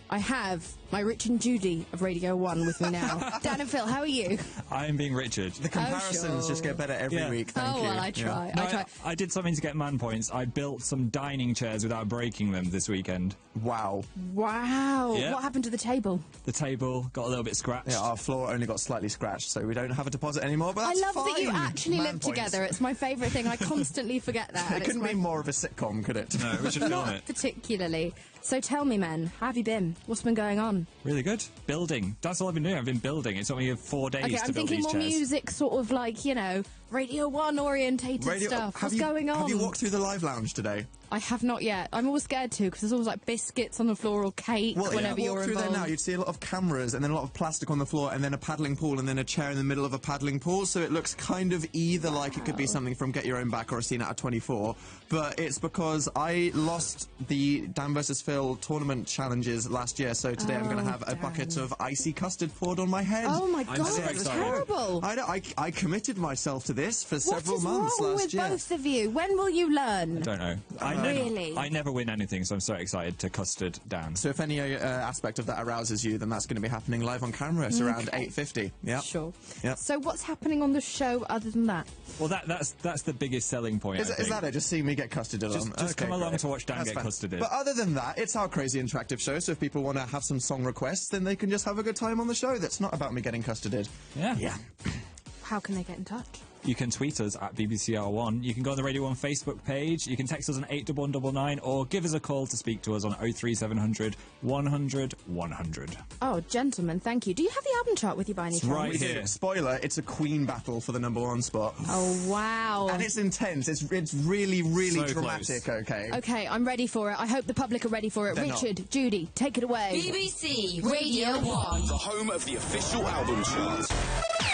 I have my Rich and Judy of Radio 1 with me now. Dan and Phil, how are you? I'm being Richard. The comparisons just get better every week, thank you. Well, I try. No, I did something to get man points. I built some dining chairs without breaking them this weekend. Wow. Wow. Yeah. What happened to the table? The table got a little bit scratched. Yeah, our floor only got slightly scratched, so we don't have a deposit anymore, but that's I love fine. that you actually Man live points. together. It's my favourite thing. I constantly forget that. It couldn't be more of a sitcom, could it? No, we should film Not it. particularly. So tell me, men, how have you been? What's been going on? Really good. Building. That's all I've been doing. I've been building. It took me 4 days Okay, to I'm build thinking these more chairs. music, sort of like, you know, Radio 1 orientated stuff. What's going on? Have you walked through the live lounge today? I have not yet. I'm always scared to because there's always like biscuits on the floor or cake whenever you're walk through involved. there now, you'd see a lot of cameras and then a lot of plastic on the floor and then a paddling pool and then a chair in the middle of a paddling pool, so it looks kind of either like it could be something from Get Your Own Back or a scene out of 24, but it's because I lost the Dan vs. Phil tournament challenges last year, so today I'm going to have a bucket of icy custard poured on my head. Oh my God, so that's excited. terrible. I committed myself to this for several months wrong last with year. both of you? When will you learn? I don't know. Really? I never win anything, so I'm so excited to custard Dan. So if any aspect of that arouses you, then that's going to be happening live on camera at around 8:50. Yeah. Sure. Yep. So what's happening on the show other than that? Well, that's the biggest selling point. Is I think. that it? Just seeing me get custarded on? Just come along great. to watch Dan That's get fine. custarded. But other than that, it's our crazy interactive show, so if people want to have some song requests, then they can just have a good time on the show. That's not about me getting custarded. Yeah. Yeah. How can they get in touch? You can tweet us at BBCR1. You can go on the Radio 1 Facebook page. You can text us on 81199 or give us a call to speak to us on 03700 100 100. Oh, gentlemen, thank you. Do you have the album chart with you by any chance? right We do. here. Spoiler, it's a Queen battle for the #1 spot. Oh, wow. And it's intense. It's really, really So dramatic, close. okay? Okay, I'm ready for it. I hope the public are ready for it. They're not. Richard, Judy, take it away. BBC Radio 1. The home of the official album chart.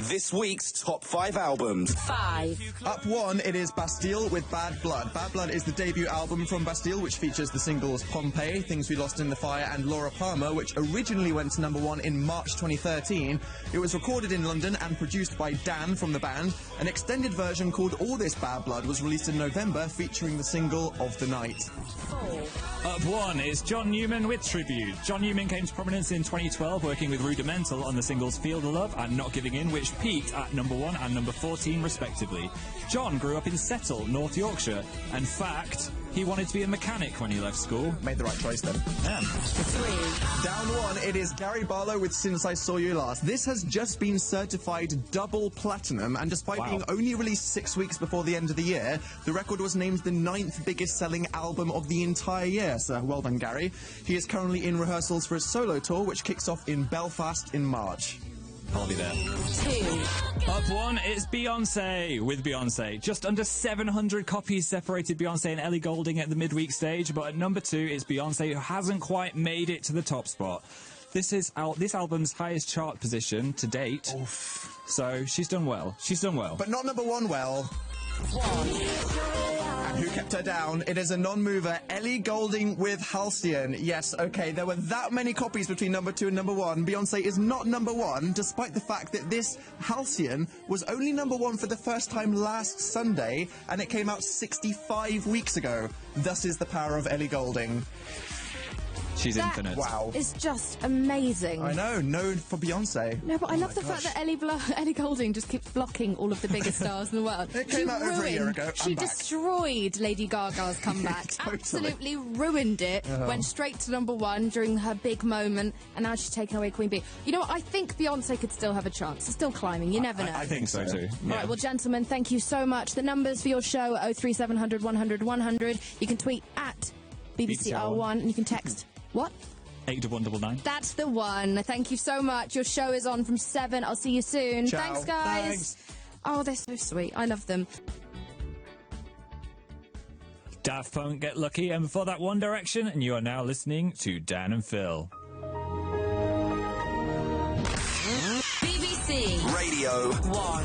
This week's top 5 albums. 5. Up 1, it is Bastille with Bad Blood. Bad Blood is the debut album from Bastille, which features the singles Pompeii, Things We Lost in the Fire, and Laura Palmer, which originally went to #1 in March 2013. It was recorded in London and produced by Dan from the band. An extended version called All This Bad Blood was released in November, featuring the single Of the Night. 4. Up 1 is John Newman with Tribute. John Newman came to prominence in 2012 working with Rudimental on the singles Feel the Love and Not Giving In, which peaked at #1 and #14 respectively. John grew up in Settle, North Yorkshire. In fact, he wanted to be a mechanic when he left school. Made the right choice then. 3. Down 1, it is Gary Barlow with Since I Saw You Last. This has just been certified double platinum, and despite Wow. being only released 6 weeks before the end of the year, the record was named the 9th biggest selling album of the entire year, so well done, Gary. He is currently in rehearsals for his solo tour, which kicks off in Belfast in March. I'll be there. 2. Up 1 is Beyonce with Beyonce. Just under 700 copies separated Beyonce and Ellie Goulding at the midweek stage, but at #2 is Beyonce, who hasn't quite made it to the top spot. This is this album's highest chart position to date. Oof. So she's done well. She's done well. But not #1 well. 1. And who kept her down? It is a non-mover, Ellie Goulding with Halcyon. Yes, okay, there were that many copies between #2 and #1. Beyonce is not #1, despite the fact that this Halcyon was only #1 for the first time last Sunday, and it came out 65 weeks ago. Thus is the power of Ellie Goulding. She's That infinite. Wow. is just amazing. I know, no for Beyonce. No, but I love my the fact gosh. that Ellie Goulding just keeps blocking all of the biggest stars in the world. It came out over a year ago. She I'm back. destroyed Lady Gaga's comeback. Totally. Absolutely ruined it. Went straight to #1 during her big moment, and now she's taken away Queen Bee. You know what? I think Beyonce could still have a chance. It's still climbing. You never know. I think so too. All right, well, gentlemen, thank you so much. The numbers for your show, 03700 100 100. You can tweet at BBCR1, and you can text, what? 81199. That's the one. Thank you so much. Your show is on from 7. I'll see you soon. Ciao. Thanks, guys. Thanks. Oh, they're so sweet. I love them. Daft Punk, Get Lucky, and before that, One Direction, and you are now listening to Dan and Phil. BBC Radio. 1.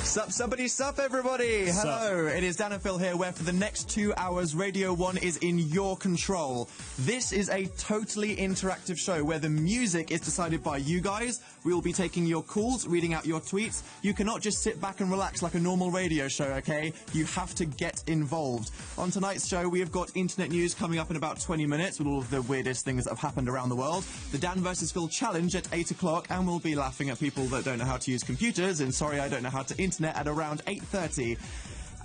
Sup, everybody! Sup. Hello, it is Dan and Phil here, where for the next 2 hours, Radio 1 is in your control. This is a totally interactive show where the music is decided by you guys. We will be taking your calls, reading out your tweets. You cannot just sit back and relax like a normal radio show, okay? You have to get involved. On tonight's show, we have got internet news coming up in about 20 minutes with all of the weirdest things that have happened around the world. The Dan vs. Phil challenge at 8 o'clock, and we'll be laughing at people that don't know how to use computers, and sorry, I don't know how to internet at around 8:30.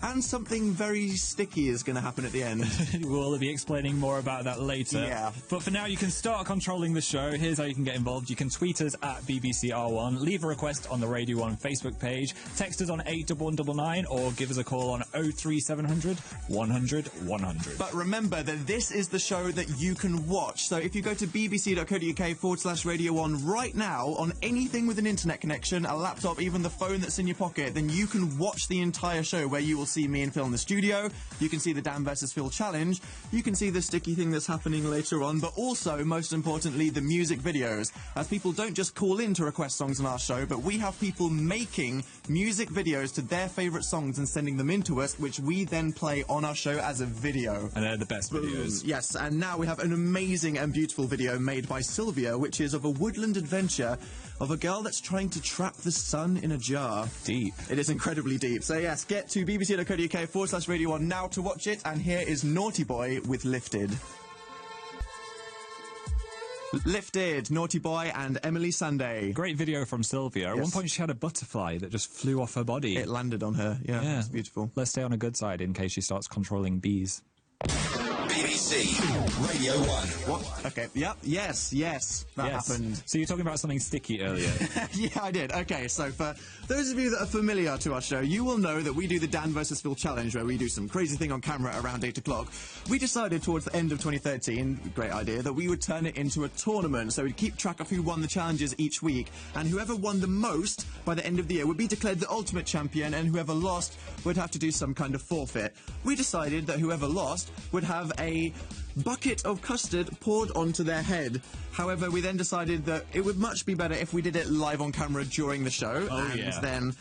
And something very sticky is going to happen at the end. We'll be explaining more about that later. Yeah. But for now, you can start controlling the show. Here's how you can get involved. You can tweet us at BBCR1, leave a request on the Radio 1 Facebook page, text us on 81199, or give us a call on 03700 100 100. But remember that this is the show that you can watch. So if you go to bbc.co.uk/Radio 1 right now, on anything with an internet connection, a laptop, even the phone that's in your pocket, then you can watch the entire show, where you will see me and Phil in the studio. You can see the Dan vs. Phil challenge. You can see the sticky thing that's happening later on, but also, most importantly, the music videos. As people don't just call in to request songs on our show, but we have people making music videos to their favourite songs and sending them in to us, which we then play on our show as a video. And they're the best videos. Yes, and now we have an amazing and beautiful video made by Sylvia, which is of a woodland adventure of a girl that's trying to trap the sun in a jar. Deep. It is incredibly deep. So yes, get to bbc.co.uk/Radio 1 now to watch it, and here is Naughty Boy with Lifted. Lifted, Naughty Boy and Emily Sandé. Great video from Sylvia. At Yes. one point, she had a butterfly that just flew off her body. It landed on her. Yeah, it's beautiful. Let's stay on a good side in case she starts controlling bees. BBC Radio 1. What? Okay, yep, yes, that happened. So you're talking about something sticky earlier. Yeah, I did. Okay, so for those of you that are familiar to our show, you will know that we do the Dan vs. Phil challenge, where we do some crazy thing on camera around 8 o'clock. We decided towards the end of 2013, great idea, that we would turn it into a tournament, so we'd keep track of who won the challenges each week, and whoever won the most by the end of the year would be declared the ultimate champion, and whoever lost would have to do some kind of forfeit. We decided that whoever lost would have a bucket of custard poured onto their head. However, we then decided that it would much be better if we did it live on camera during the show. Then,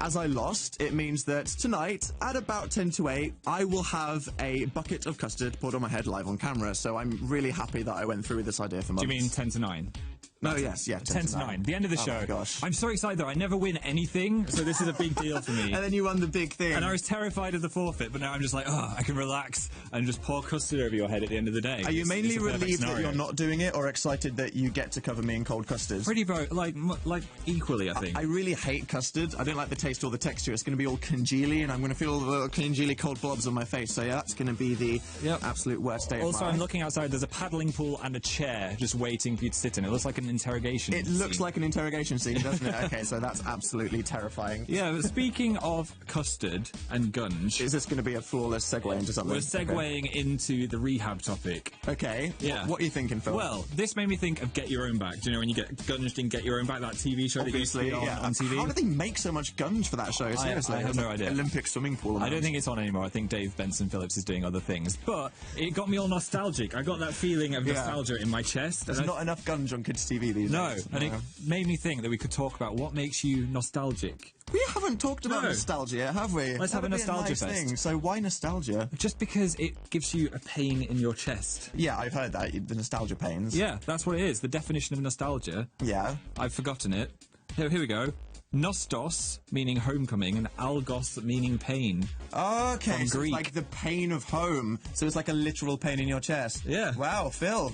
as I lost, it means that tonight, at about 10 to 8, I will have a bucket of custard poured on my head live on camera. So I'm really happy that I went through with this idea for months. Do you mean 10 to 9? No, yes, yeah, 10 to 9. The end of the show. Oh my gosh. I'm so excited, though. I never win anything, so this is a big deal for me. And then you won the big thing. And I was terrified of the forfeit, but now I'm just like, oh, I can relax and just pour custard over your head at the end of the day. Are you mainly it's a perfect relieved that scenario. you're not doing it, or excited that you get to cover me in cold custard? Pretty like equally, I think. I really hate custard. I don't like the taste or the texture. It's going to be all congealy, and I'm going to feel all the little congealy cold blobs on my face. So yeah, that's going to be the absolute worst day of Also, my I'm life. looking outside. There's a paddling pool and a chair just waiting for you to sit in. It looks like an interrogation It looks scene. like an interrogation scene, doesn't it? Okay, so that's absolutely terrifying. Yeah, but speaking of custard and gunge, Is this going to be a flawless segue into something? we're segueing into the rehab topic. Okay. Yeah. What are you thinking, Phil? Well, this made me think of Get Your Own Back. Do you know when you get gunged in Get Your Own Back, that TV show obviously, that used to be on TV? How do they make so much gunge for that show? Seriously, I have It's no like idea. Olympic swimming pool. I don't think it's on anymore. I think Dave Benson Phillips is doing other things. But it got me all nostalgic. I got that feeling of nostalgia in my chest. There's not enough gunge on kids' TV these No, days. and it made me think that we could talk about what makes you nostalgic. We haven't talked about No. nostalgia yet, have we? Let's have a That'd be nostalgia nice fest. thing. So why nostalgia? Just because it gives you a pain in your chest. Yeah, I've heard that, the nostalgia pains. Yeah, that's what it is. The definition of nostalgia. Yeah. I've forgotten it. Here we go. Nostos, meaning homecoming, and algos, meaning pain. Okay, From so Greek. it's like the pain of home. So it's like a literal pain in your chest. Yeah. Wow, Phil,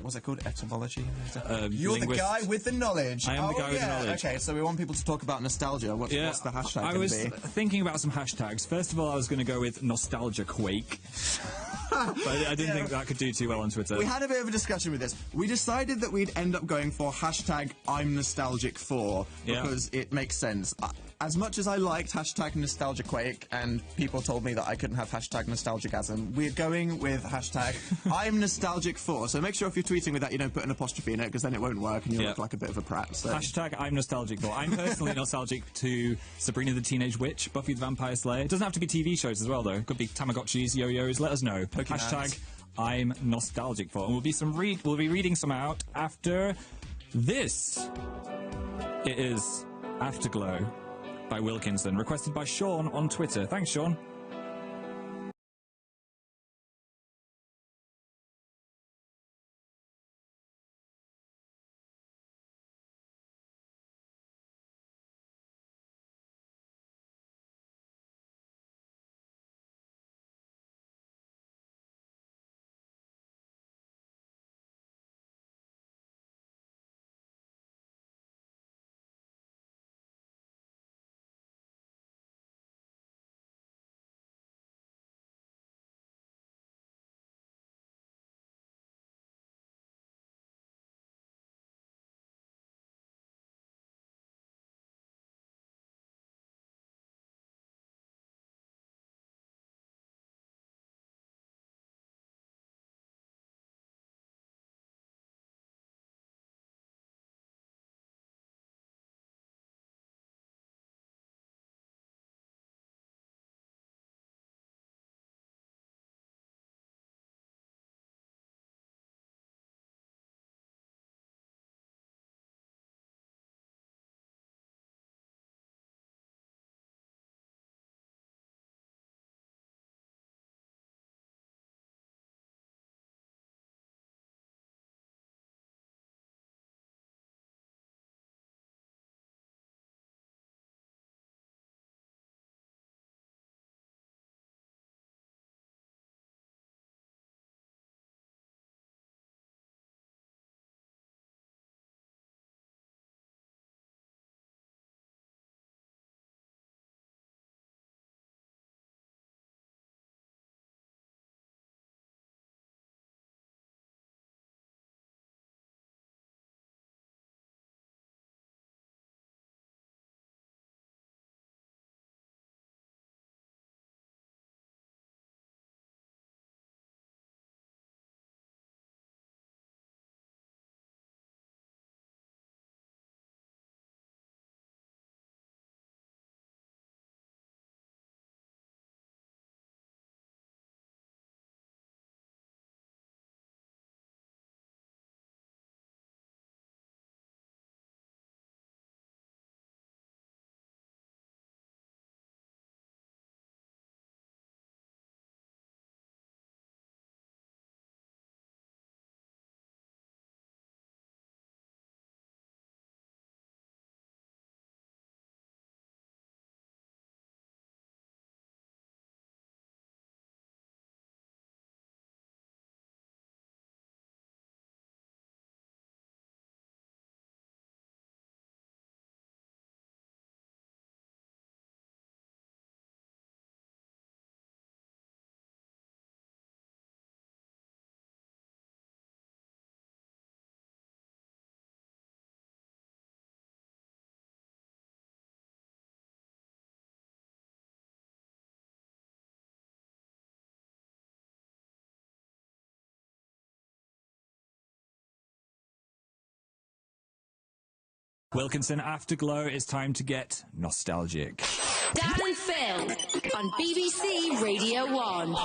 what's it called? Etymology? You're linguist. the guy with the knowledge. I am the guy with the knowledge. Okay, so we want people to talk about nostalgia. What's the hashtag I going was to be? thinking about some hashtags. First of all, I was going to go with nostalgia quake. But I didn't think that could do too well on Twitter. We had a bit of a discussion with this. We decided that we'd end up going for hashtag I'm nostalgic for because it makes sense. As much as I liked hashtag nostalgia quake and people told me that I couldn't have hashtag nostalgicism, we're going with hashtag I'm nostalgic for. So make sure if you're tweeting with that you don't put an apostrophe in it because then it won't work and you'll look like a bit of a prat. So. Hashtag I'm nostalgic for. I'm personally nostalgic to Sabrina the Teenage Witch, Buffy the Vampire Slayer. It doesn't have to be TV shows as well though. Could be Tamagotchis, yo-yos. Let us know. Pokemans. Hashtag I'm nostalgic for. And we'll be reading some out after this. It is Afterglow by Wilkinson, requested by Sean on Twitter. Thanks, Sean. Wilkinson, Afterglow, it's time to get nostalgic. Dan and Phil on BBC Radio 1.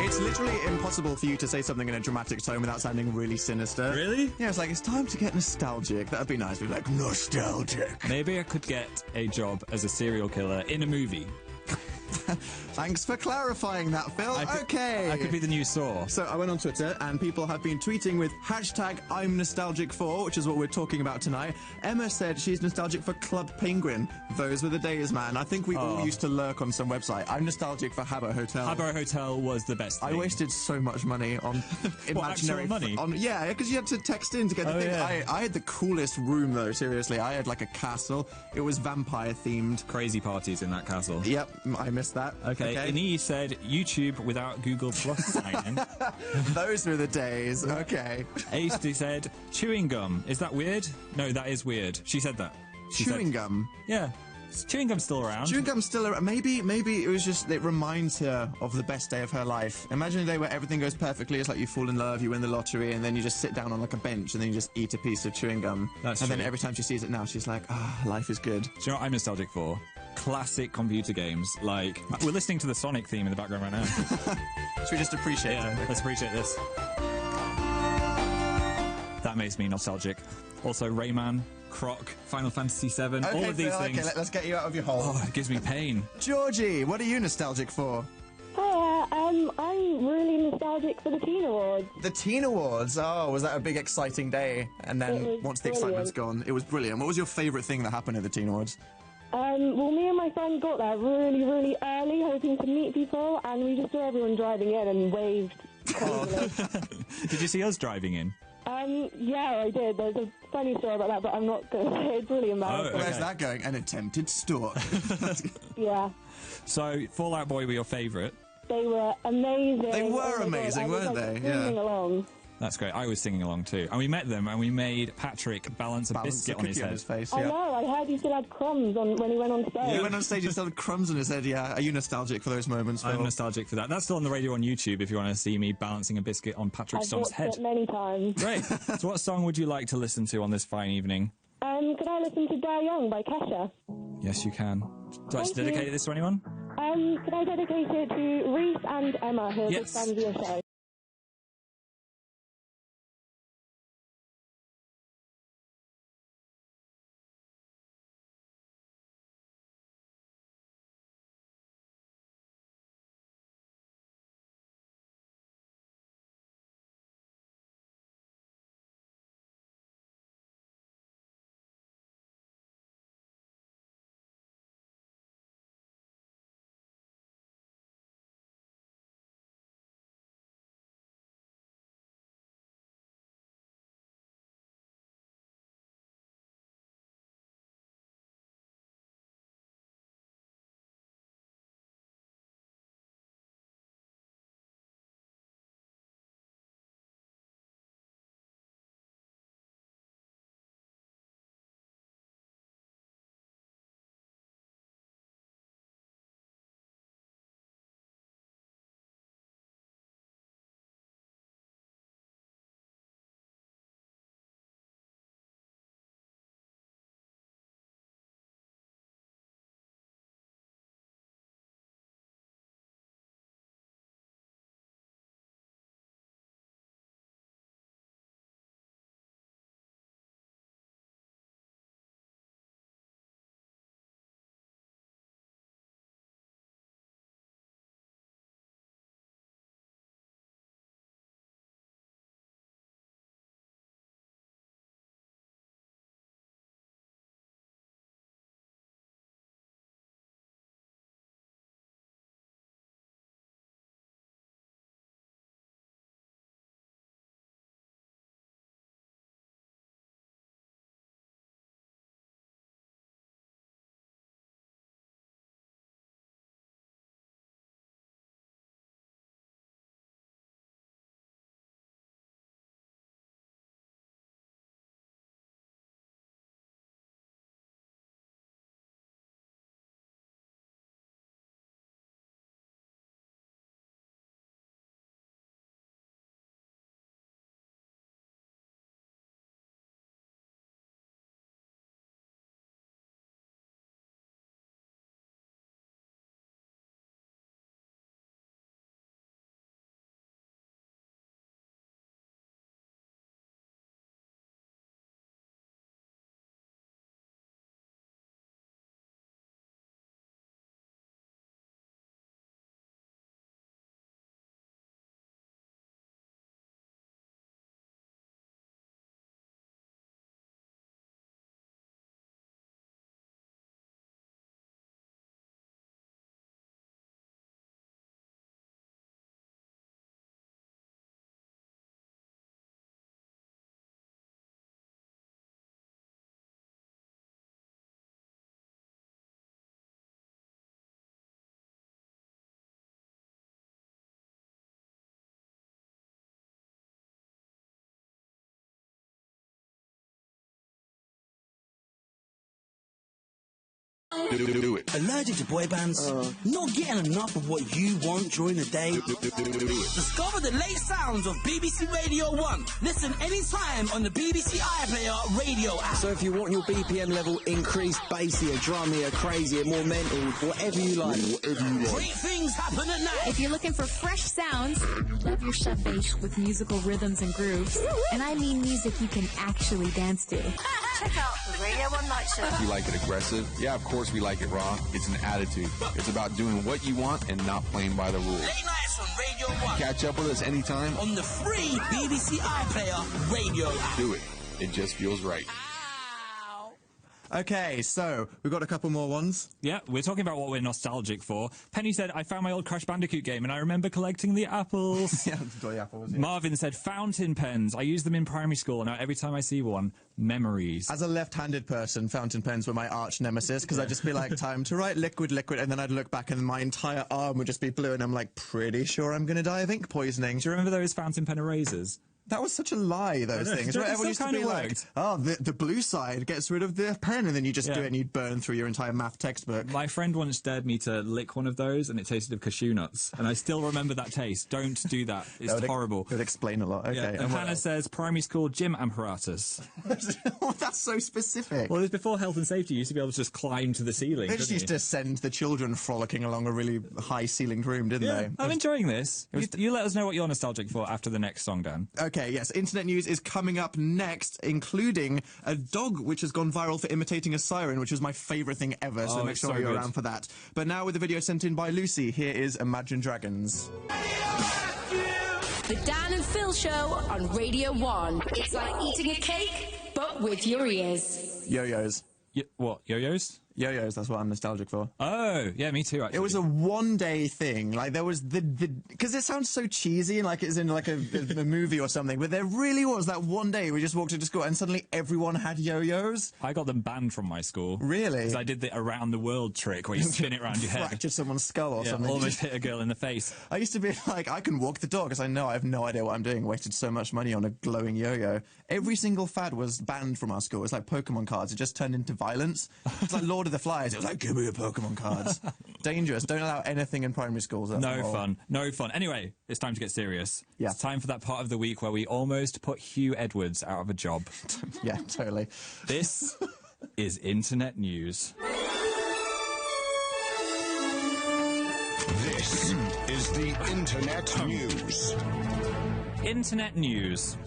It's literally impossible for you to say something in a dramatic tone without sounding really sinister. Really? Yeah, it's like, it's time to get nostalgic. That'd be nice. We'd be like, nostalgic. Maybe I could get a job as a serial killer in a movie. Thanks for clarifying that, Phil. Okay. I could be the new Saw. So I went on Twitter and people have been tweeting with #I'm nostalgic for, which is what we're talking about tonight. Emma said she's nostalgic for Club Penguin. Those were the days, man. I think we all used to lurk on some website. I'm nostalgic for Habbo Hotel. Habbo Hotel was the best thing. I wasted so much money on imaginary money. Yeah, because you had to text in to get the thing. Yeah. I had the coolest room though. Seriously, I had like a castle. It was vampire themed. Crazy parties in that castle. Yep, I missed that. Okay. Inee said YouTube without Google Plus sign-in. Those were the days. Okay. Ace said chewing gum. Is that weird? No, that is weird. She said that. Chewing gum? Yeah. Chewing gum's still around. Chewing gum's still around. Maybe it was just, it reminds her of the best day of her life. Imagine a day where everything goes perfectly. It's like you fall in love, you win the lottery, and then you just sit down on like a bench and then you just eat a piece of chewing gum. That's and true. then every time she sees it now, she's like, life is good. Do you know what I'm nostalgic for? Classic computer games. Like, we're listening to the Sonic theme in the background right now. Should we just appreciate it? Let's appreciate this. That makes me nostalgic. Also, Rayman, Croc, Final Fantasy VII, Okay, all of these Phil, things. Okay, let's get you out of your hole. Oh, it gives me pain. Georgie, what are you nostalgic for? Hiya, I'm really nostalgic for the Teen Awards. The Teen Awards. Oh, was that a big exciting day? And It then was once the brilliant. excitement's gone, it was brilliant. What was your favourite thing that happened at the Teen Awards? Well, me and my friend got there really, really early, hoping to meet people, and we just saw everyone driving in and waved. Did you see us driving in? Yeah, I did. There's a funny story about that, but I'm not going to say it. It's really embarrassing. Oh, Where's okay. that going? An attempted stalk. Yeah. So, Fall Out Boy were your favourite? They were amazing. They were Oh my amazing, God, I was, weren't like, they? Yeah. singing along. That's great. I was singing along too. And we met them and we made Patrick balance a Balance the biscuit on his cookie head. on his face. I Yeah. know, I heard he still had crumbs on when he went on stage. He went on stage and still had crumbs on his head. Yeah. Are you nostalgic for those moments, Phil? I'm nostalgic for that. That's still on the radio on YouTube if you want to see me balancing a biscuit on Patrick I've Stone's watched head. it many times. Great. So what song would you like to listen to on this fine evening? Could I listen to Die Young by Kesha? Yes, you can. Would you like to Thank you. dedicate this to anyone? Could I dedicate it to Reese and Emma, who are big Yes. fans of your show? Do it. Allergic to boy bands? Not getting enough of what you want during the day? Discover the late sounds of BBC Radio 1. Listen anytime on the BBC iPlayer radio app. So if you want your BPM level increased, bassier, drummier, crazier, more mental, whatever you like. Great things happen at night. If you're looking for fresh sounds, love your sub bass with musical rhythms and grooves. And I mean music you can actually dance to. Check out the Radio 1 Night Show. We like it aggressive. Yeah, of course we like it raw. It's an attitude. It's about doing what you want and not playing by the rules. Late nights on Radio 1. Catch up with us anytime On the free BBC iPlayer radio app. Do it. It just feels right. Okay, so we've got a couple more ones. Yeah, we're talking about what we're nostalgic for. Penny said, I found my old Crash Bandicoot game and I remember collecting the apples. Yeah, the apples. Yeah. Marvin said, fountain pens. I used them in primary school and now every time I see one, memories. As a left-handed person, fountain pens were my arch nemesis because I'd just be like, time to write liquid, and then I'd look back and my entire arm would just be blue and I'm like, pretty sure I'm going to die of ink poisoning. Do you remember those fountain pen erasers? That was such a lie, those things. Right? Everyone used to be like, oh, the blue side gets rid of the pen, and then you just do it and you'd burn through your entire math textbook. My friend once dared me to lick one of those, and it tasted of cashew nuts. And I still remember that taste. Don't do that. It's horrible. It would explain a lot. Okay. Yeah. And Hannah says, primary school gym apparatus. Oh, that's so specific. Well, it was before health and safety. You used to be able to just climb to the ceiling. They just used to send the children frolicking along a really high-ceilinged room, didn't they? I'm enjoying this. You let us know what you're nostalgic for after the next song, Dan. Okay, yes. Internet news is coming up next, including a dog which has gone viral for imitating a siren, which was my favourite thing ever, so make sure you're around for that. But now with the video sent in by Lucy, here is Imagine Dragons. The Dan and Phil Show on Radio 1. It's like eating a cake, but with your ears. Yo-yos. What, yo-yos? Yo-yos, that's what I'm nostalgic for. Oh, yeah, me too, actually. It was a one-day thing. Like, there was because it sounds so cheesy, like it's in, like, a movie or something, but there really was that one day we just walked into school and suddenly everyone had yo-yos. I got them banned from my school. Really? Because I did the around-the-world trick where you spin it around your head. Fractured someone's skull or something. Almost hit a girl in the face. I used to be like, I can walk the dog, because I know I have no idea what I'm doing. Wasted so much money on a glowing yo-yo. Every single fad was banned from our school. It's like Pokemon cards. It just turned into violence. It's like Lord of the Flies. It was like, give me your Pokemon cards. Dangerous. Don't allow anything in primary schools. No fun. No fun. Anyway, it's time to get serious. Yeah. It's time for that part of the week where we almost put Hugh Edwards out of a job. Yeah, totally. This is Internet News. This is the Internet News. Internet News.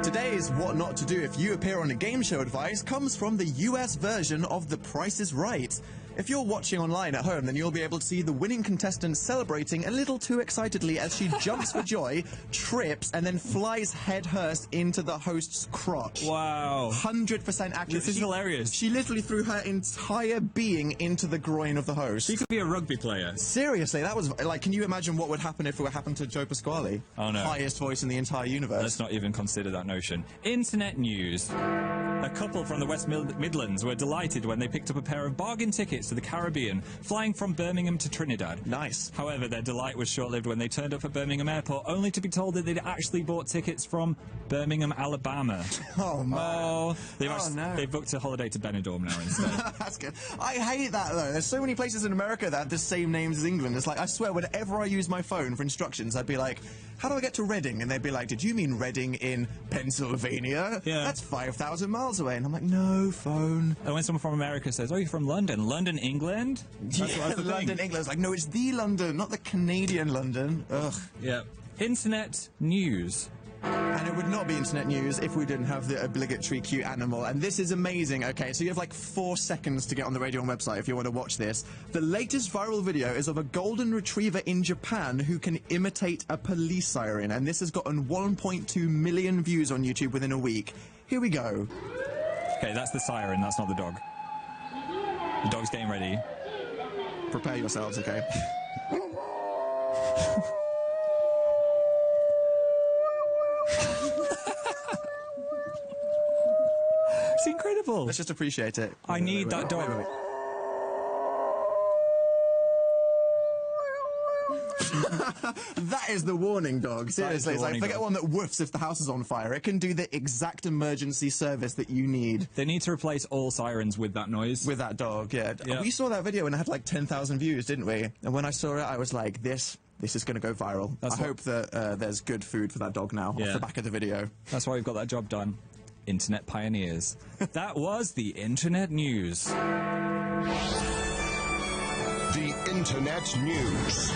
Today's What Not to Do If You Appear on a Game Show advice comes from the US version of The Price is Right. If you're watching online at home, then you'll be able to see the winning contestant celebrating a little too excitedly as she jumps for joy, trips, and then flies head-first into the host's crotch. Wow. 100% accurate. This is hilarious. She literally threw her entire being into the groin of the host. She could be a rugby player. Seriously, that was, like, can you imagine what would happen if it happened to Joe Pasquale? Oh, no. Highest voice in the entire universe. Let's not even consider that notion. Internet News. A couple from the West Midlands were delighted when they picked up a pair of bargain tickets to the Caribbean, flying from Birmingham to Trinidad. Nice. However, their delight was short-lived when they turned up at Birmingham Airport, only to be told that they'd actually bought tickets from Birmingham, Alabama. Oh, man. Oh, no. They've booked a holiday to Benidorm now instead. That's good. I hate that, though. There's so many places in America that have the same names as England. It's like, I swear, whenever I use my phone for instructions, I'd be like, how do I get to Reading? And they'd be like, did you mean Reading in Pennsylvania? Yeah. That's 5,000 miles away. And I'm like, no, phone. And when someone from America says, oh, you're from London. London, England? That's what I was London, England. It's like, no, it's the London, not the Canadian London. Ugh. Yeah. Internet News. And it would not be internet news if we didn't have the obligatory cute animal. And this is amazing. Okay, so you have like 4 seconds to get on the Radio 1 website if you want to watch this. The latest viral video is of a golden retriever in Japan who can imitate a police siren. And this has gotten 1.2 million views on YouTube within a week. Here we go. Okay, that's the siren, that's not the dog. The dog's getting ready. Prepare yourselves, okay? It's incredible. Let's just appreciate it. I need that dog. Wait. That is the warning dog. Seriously, it's like, forget one that woofs if the house is on fire. It can do the exact emergency service that you need. They need to replace all sirens with that noise. With that dog, yeah. We saw that video and it had like 10,000 views, didn't we? And when I saw it, I was like, this is going to go viral. I hope that there's good food for that dog now off the back of the video. That's why we've got that job done. Internet pioneers. That was the Internet News. The Internet News.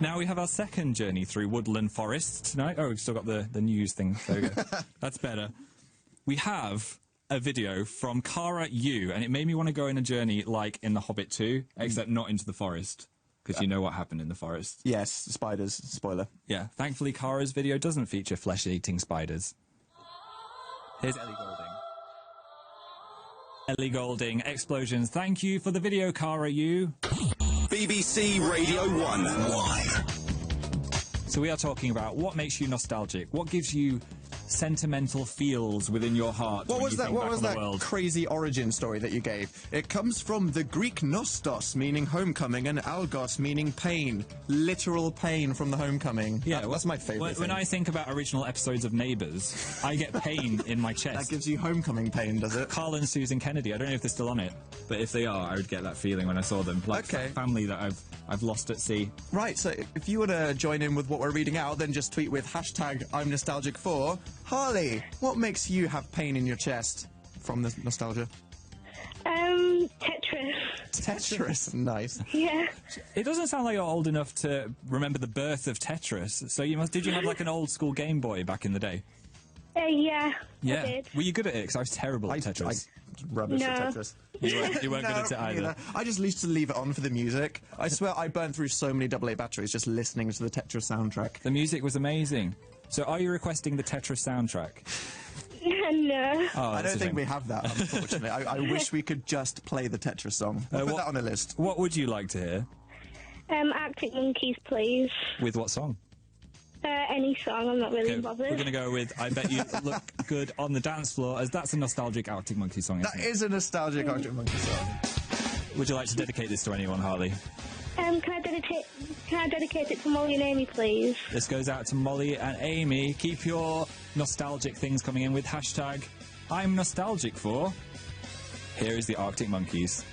Now we have our second journey through woodland forests tonight. Oh, we've still got the news thing. There we go. That's better. We have a video from Cara Yu, and it made me want to go on a journey like in The Hobbit 2, except not into the forest, because you know what happened in the forest. Yes, spiders. Spoiler. Yeah, thankfully Cara's video doesn't feature flesh-eating spiders. Here's Ellie Goulding. Ellie Goulding, Explosions. Thank you for the video, Cara Yu. BBC Radio 1. So we are talking about what makes you nostalgic, what gives you sentimental feels within your heart. What was that crazy origin story that you gave? It comes from the Greek nostos, meaning homecoming, and algos, meaning pain. Literal pain from the homecoming. Yeah, that's my favourite thing. When I think about original episodes of Neighbours, I get pain in my chest. That gives you homecoming pain, does it? Carl and Susan Kennedy, I don't know if they're still on it, but if they are, I would get that feeling when I saw them. Like family that I've lost at sea. Right, so if you want to join in with what we're reading out, then just tweet with hashtag I'm nostalgic for. Harley, what makes you have pain in your chest from the nostalgia? Tetris. Tetris, nice. Yeah. It doesn't sound like you're old enough to remember the birth of Tetris. So did you have like an old school Game Boy back in the day? Yeah. Yeah. I did. Were you good at it? Because I was terrible at Tetris. Rubbish at Tetris. You weren't good at it either. I just used to leave it on for the music. I swear I burned through so many AA batteries just listening to the Tetris soundtrack. The music was amazing. So are you requesting the Tetris soundtrack? No. Oh, I don't think we have that, unfortunately. I wish we could just play the Tetris song. We'll put that on a list. What would you like to hear? Arctic Monkeys, please. With what song? Any song, I'm not really bothered. We're going to go with I Bet You Look Good on the Dance Floor, as that's a nostalgic Arctic Monkey song, isn't That is a nostalgic Arctic Monkey song. Would you like to dedicate this to anyone, Harley? Can I dedicate it to Molly and Amy, please? This goes out to Molly and Amy. Keep your nostalgic things coming in with hashtag I'm nostalgic for. Here is the Arctic Monkeys.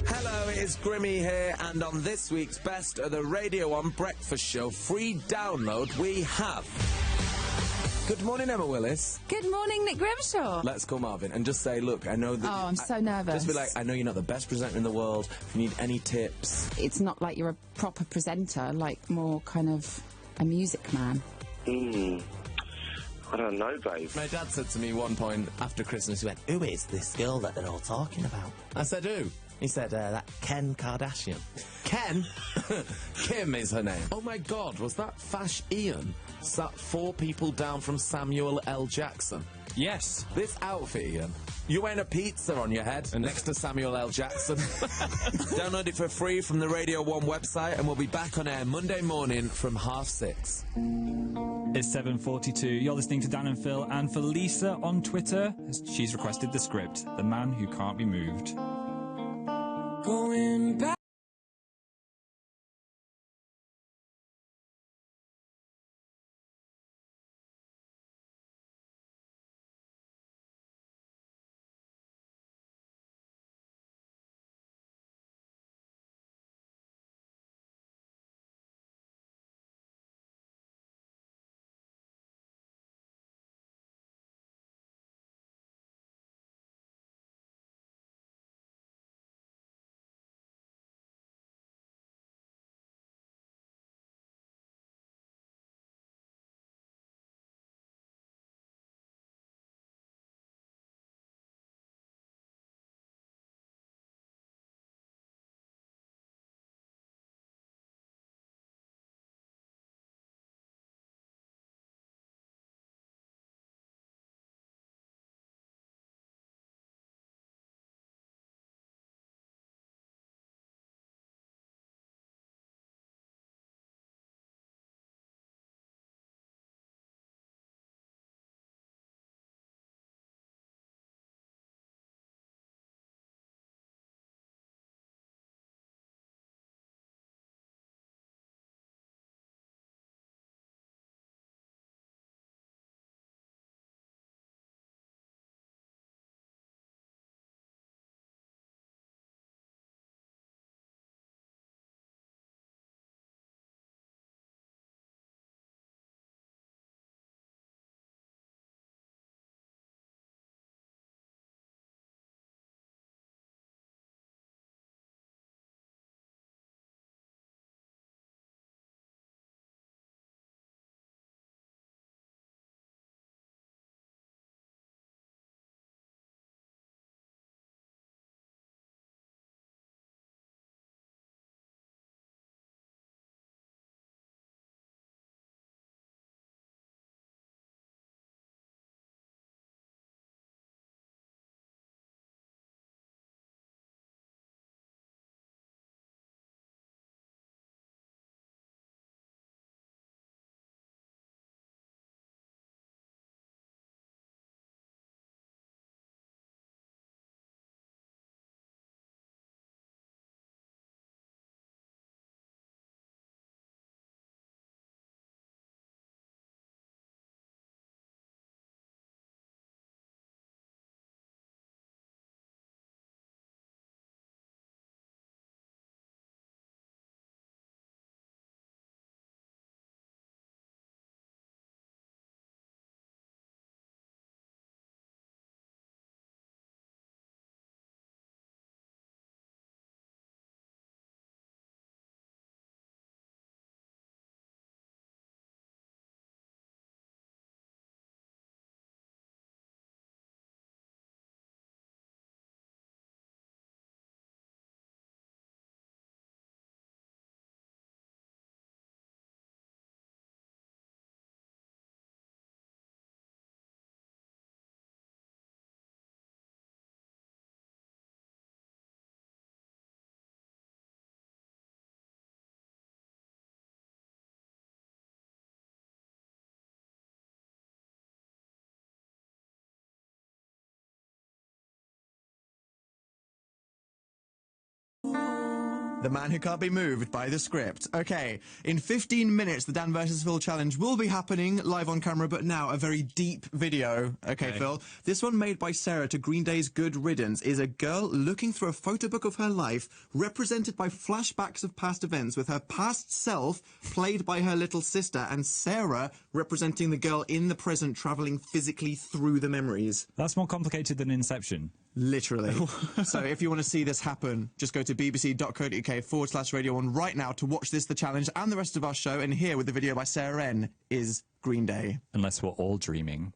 Hello, it's Grimmy here, and on this week's Best of the Radio 1 Breakfast Show free download, we have Good morning, Emma Willis. Good morning, Nick Grimshaw. Let's call Marvin and just say, look, I know that... Oh, I'm so nervous. Just be like, I know you're not the best presenter in the world. If you need any tips... It's not like you're a proper presenter, like more kind of a music man. I don't know, babe. My dad said to me one point after Christmas, he went, who is this girl that they're all talking about? I said, who? He said, that Ken Kardashian. Ken? Kim is her name. Oh my God, was that Fash Ian sat 4 people down from Samuel L. Jackson? Yes. This outfit, Ian. You're wearing a pizza on your head and next to Samuel L. Jackson. Download it for free from the Radio 1 website and we'll be back on air Monday morning from 6:30. It's 7:42. You're listening to Dan and Phil, and for Lisa on Twitter, she's requested the script, The Man Who Can't Be Moved. Going back. The man who can't be moved by the script. Okay, in 15 minutes, the Dan vs. Phil challenge will be happening live on camera, but now a very deep video. Okay, Phil. This one made by Sarah to Green Day's Good Riddance is a girl looking through a photo book of her life, represented by flashbacks of past events, with her past self played by her little sister, and Sarah representing the girl in the present, travelling physically through the memories. That's more complicated than Inception. Literally. So if you want to see this happen, just go to bbc.co.uk/Radio 1 right now to watch this, the challenge, and the rest of our show. And here with the video by Sarah N is Green Day. Unless we're all dreaming.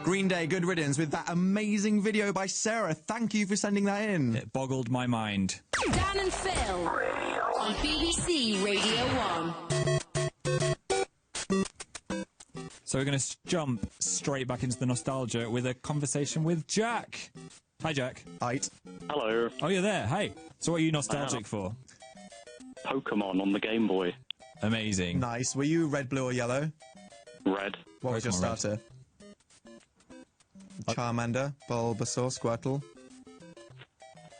Green Day, Good Riddance, with that amazing video by Sarah. Thank you for sending that in. It boggled my mind. Dan and Phil on BBC Radio 1. So we're going to jump straight back into the nostalgia with a conversation with Jack. Hi, Jack. Hi. Hello. Oh, you're there. Hey. So what are you nostalgic for? Pokemon on the Game Boy. Amazing. Nice. Were you red, blue, or yellow? Red. What was your starter? Charmander, Bulbasaur, Squirtle?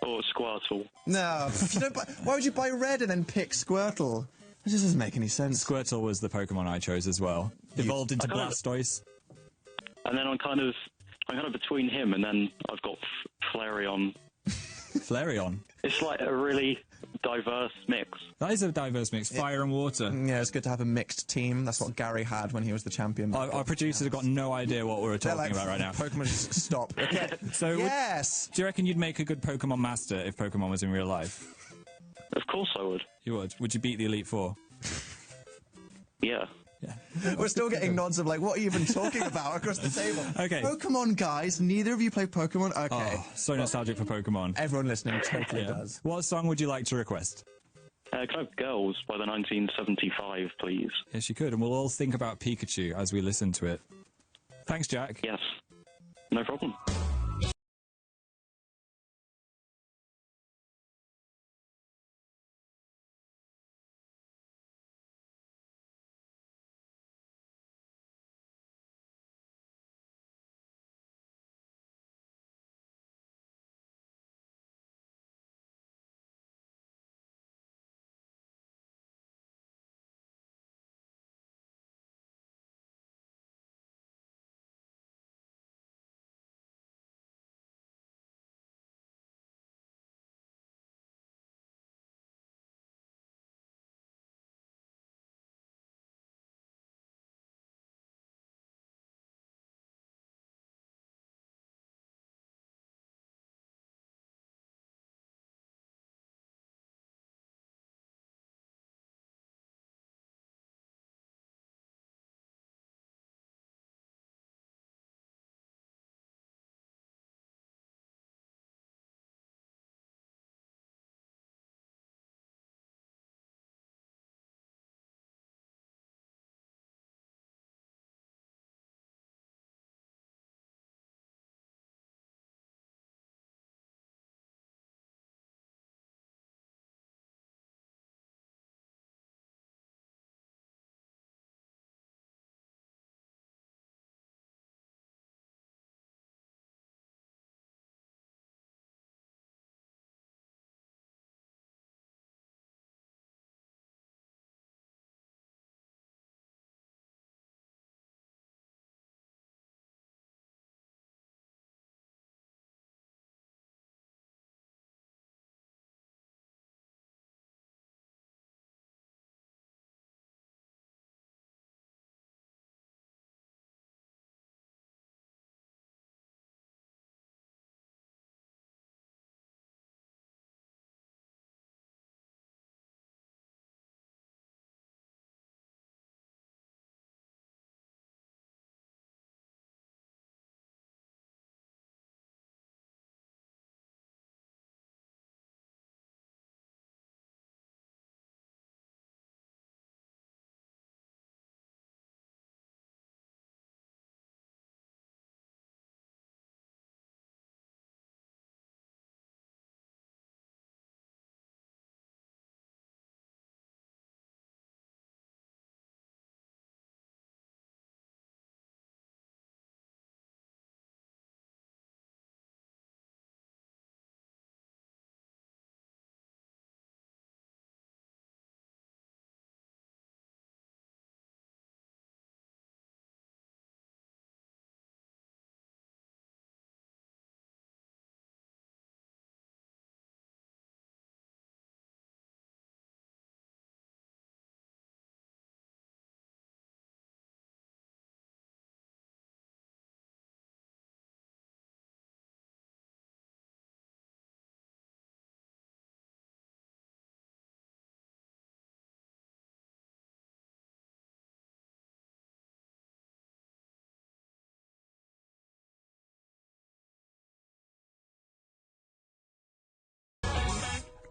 Oh, Squirtle. No. You don't buy, why would you buy red and then pick Squirtle? It just doesn't make any sense. Squirtle was the Pokemon I chose as well. Evolved into Blastoise. And then I'm kind of between him and then I've got Flareon. Flareon? It's like a really diverse mix. That is a diverse mix. Fire and water. Yeah, it's good to have a mixed team. That's what Gary had when he was the champion. Our producers have got no idea what we're talking about right now. Pokemon, just stop. Okay. So yes! Do you reckon you'd make a good Pokemon master if Pokemon was in real life? Of course I would. You would? Would you beat the Elite Four? Yeah. We're still getting nods of like, what are you even talking about across the table? Okay. Pokemon, guys. Neither of you play Pokemon? Okay. Oh, so nostalgic for Pokemon. Everyone listening totally does. What song would you like to request? Can I have Girls by the 1975, please? Yes, you could, and we'll all think about Pikachu as we listen to it. Thanks, Jack. Yes. No problem.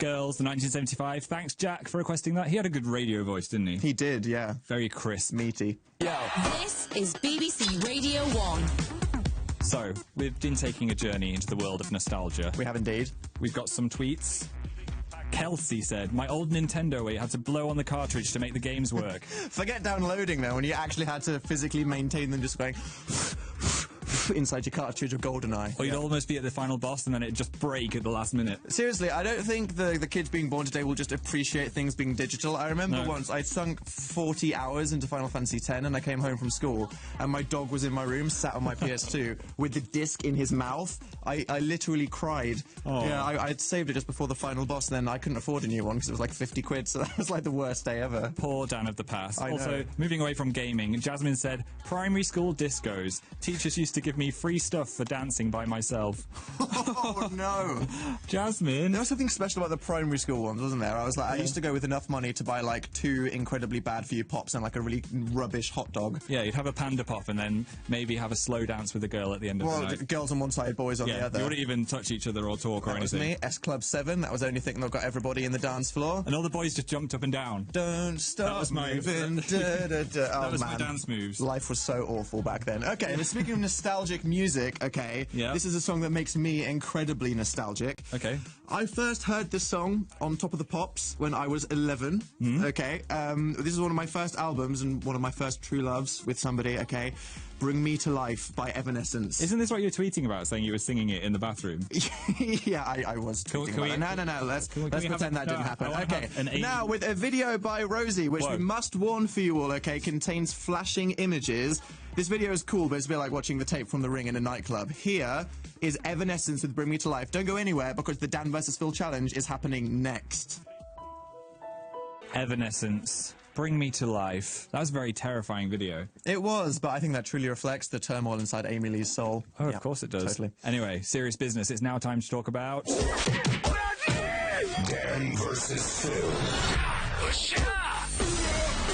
Girls, the 1975. Thanks, Jack, for requesting that. He had a good radio voice, didn't he? He did, yeah. Very crisp. Meaty. This is BBC Radio 1. So, we've been taking a journey into the world of nostalgia. We have indeed. We've got some tweets. Kelsey said, my old Nintendo where you had to blow on the cartridge to make the games work. Forget downloading, though, when you actually had to physically maintain them just going inside your cartridge of GoldenEye. Or you'd almost be at the final boss and then it'd just break at the last minute. Seriously, I don't think the kids being born today will just appreciate things being digital. I remember once I sunk 40 hours into Final Fantasy X and I came home from school and my dog was in my room, sat on my PS2 with the disc in his mouth. I literally cried. Oh. Yeah, I'd saved it just before the final boss and then I couldn't afford a new one because it was like 50 quid, so that was like the worst day ever. Poor Dan of the past. I Also, know. moving away from gaming, Jasmine said, primary school discos. Teachers used to give me free stuff for dancing by myself. Oh, no. Jasmine. There was something special about the primary school ones, wasn't there? I was like, I used to go with enough money to buy like 2 incredibly bad for you pops and like a really rubbish hot dog. Yeah, you'd have a panda pop and then maybe have a slow dance with a girl at the end of the Well, night. girls on one side, boys on the other. You wouldn't even touch each other or talk or That was anything. me, S Club 7. That was the only thing that got everybody in the dance floor. And all the boys just jumped up and down. Don't stop That was my- moving. That Oh, was man. my dance moves. Life was so awful back then. Okay, but speaking of nostalgic music, okay, Yeah. this is a song that makes me incredibly nostalgic. Okay. I first heard this song on Top of the Pops when I was 11, okay? This is one of my first albums and one of my first true loves with somebody, okay? Bring Me to Life by Evanescence. Isn't this what you were tweeting about, saying you were singing it in the bathroom? Yeah, I was tweeting can about it. No, let's we have pretend a- that didn't no, happen. I wanna Okay, have an aim. now with a video by Rosie, which Whoa. we must warn for you all, okay, contains flashing images. This video is cool, but it's a bit like watching the tape from The Ring in a nightclub. Here is Evanescence with Bring Me to Life. Don't go anywhere because the Dan vs. Phil challenge is happening next. Evanescence. Bring Me to Life. That was a very terrifying video. It was, but I think that truly reflects the turmoil inside Amy Lee's soul. Oh, Yeah, of course it does. Totally. Anyway, serious business. It's now time to talk about... Dan versus Phil.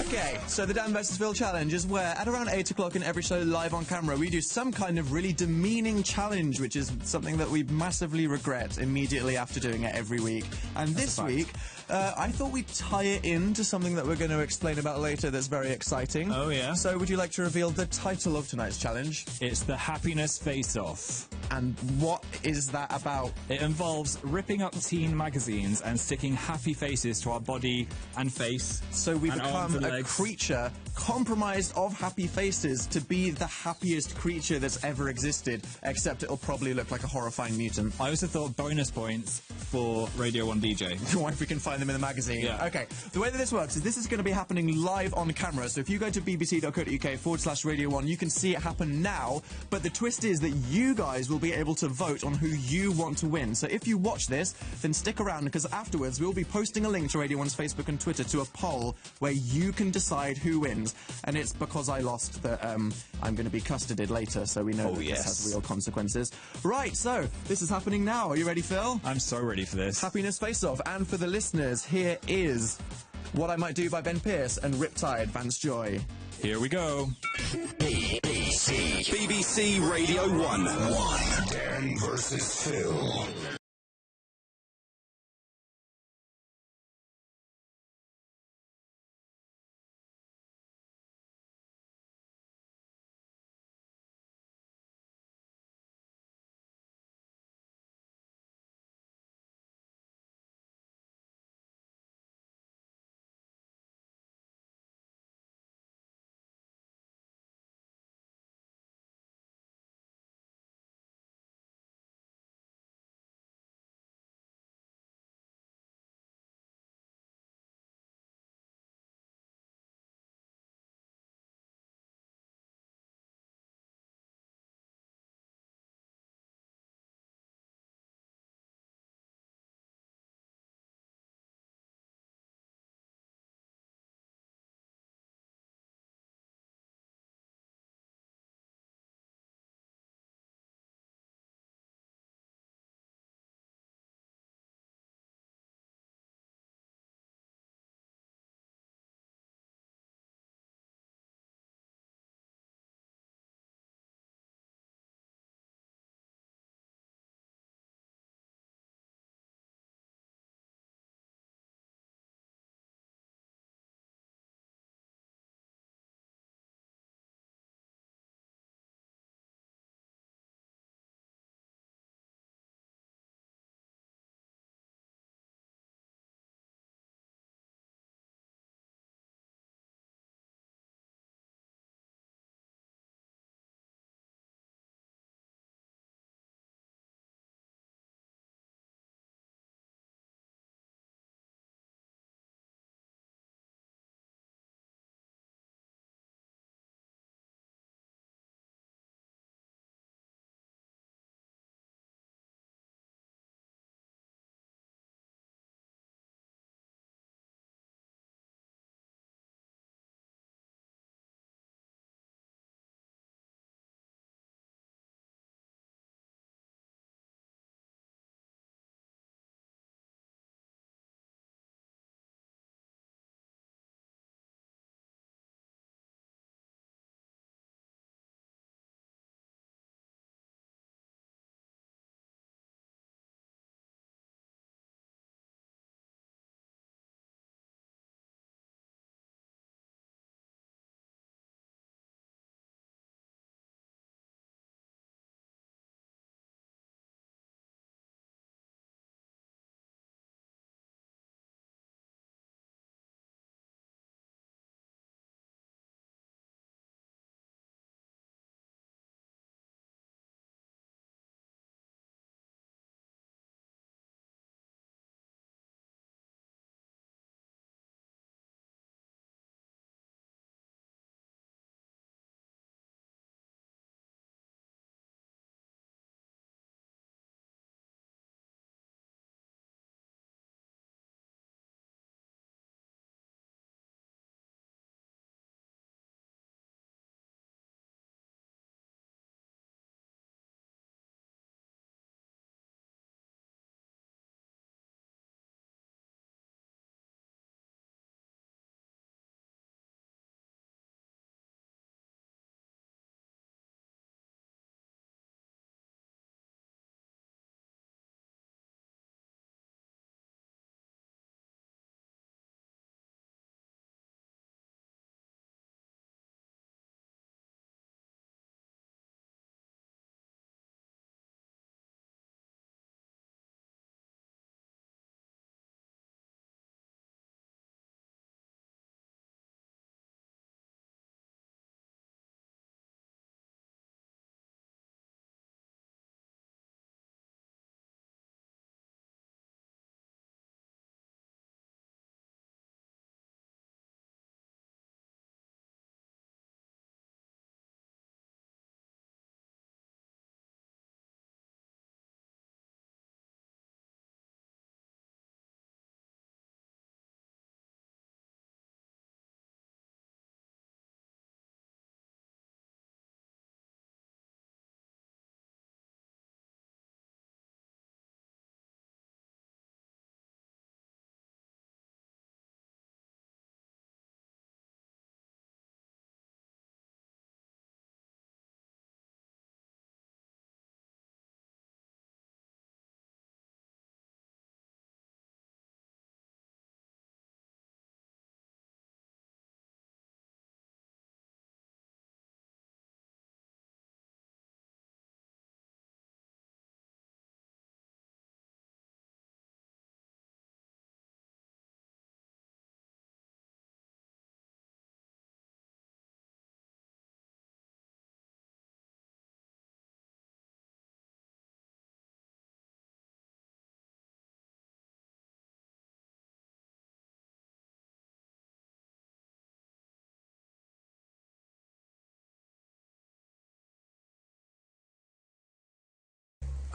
Okay, so the Dan vs. Phil challenge is where, at around 8 o'clock in every show live on camera, we do some kind of really demeaning challenge, which is something that we massively regret immediately after doing it every week. And this week, I thought we'd tie it into something that we're going to explain about later that's very exciting. Oh, yeah? So would you like to reveal the title of tonight's challenge? It's the Happiness Face-Off. And what is that about? It involves ripping up teen magazines and sticking happy faces to our body and face. So we and arms become and a legs. creature compromised of happy faces to be the happiest creature that's ever existed, except it'll probably look like a horrifying mutant. I also thought bonus points for Radio 1 DJ. What if we can find them in the magazine? Yeah. Okay, the way that this works is this is going to be happening live on camera, so if you go to bbc.co.uk/Radio 1, you can see it happen now, but the twist is that you guys will be able to vote on who you want to win. So if you watch this, then stick around, because afterwards we'll be posting a link to Radio 1's Facebook and Twitter to a poll where you can decide who wins, and it's because I lost that I'm going to be custodied later, so we know that this has real consequences. Right, so this is happening now. Are you ready, Phil? I'm so ready for this. Happiness Face-Off, and for the listeners, here is What I Might Do by Ben Pearce and Riptide Vance Joy. Here we go. BBC Radio 1. Dan versus Phil.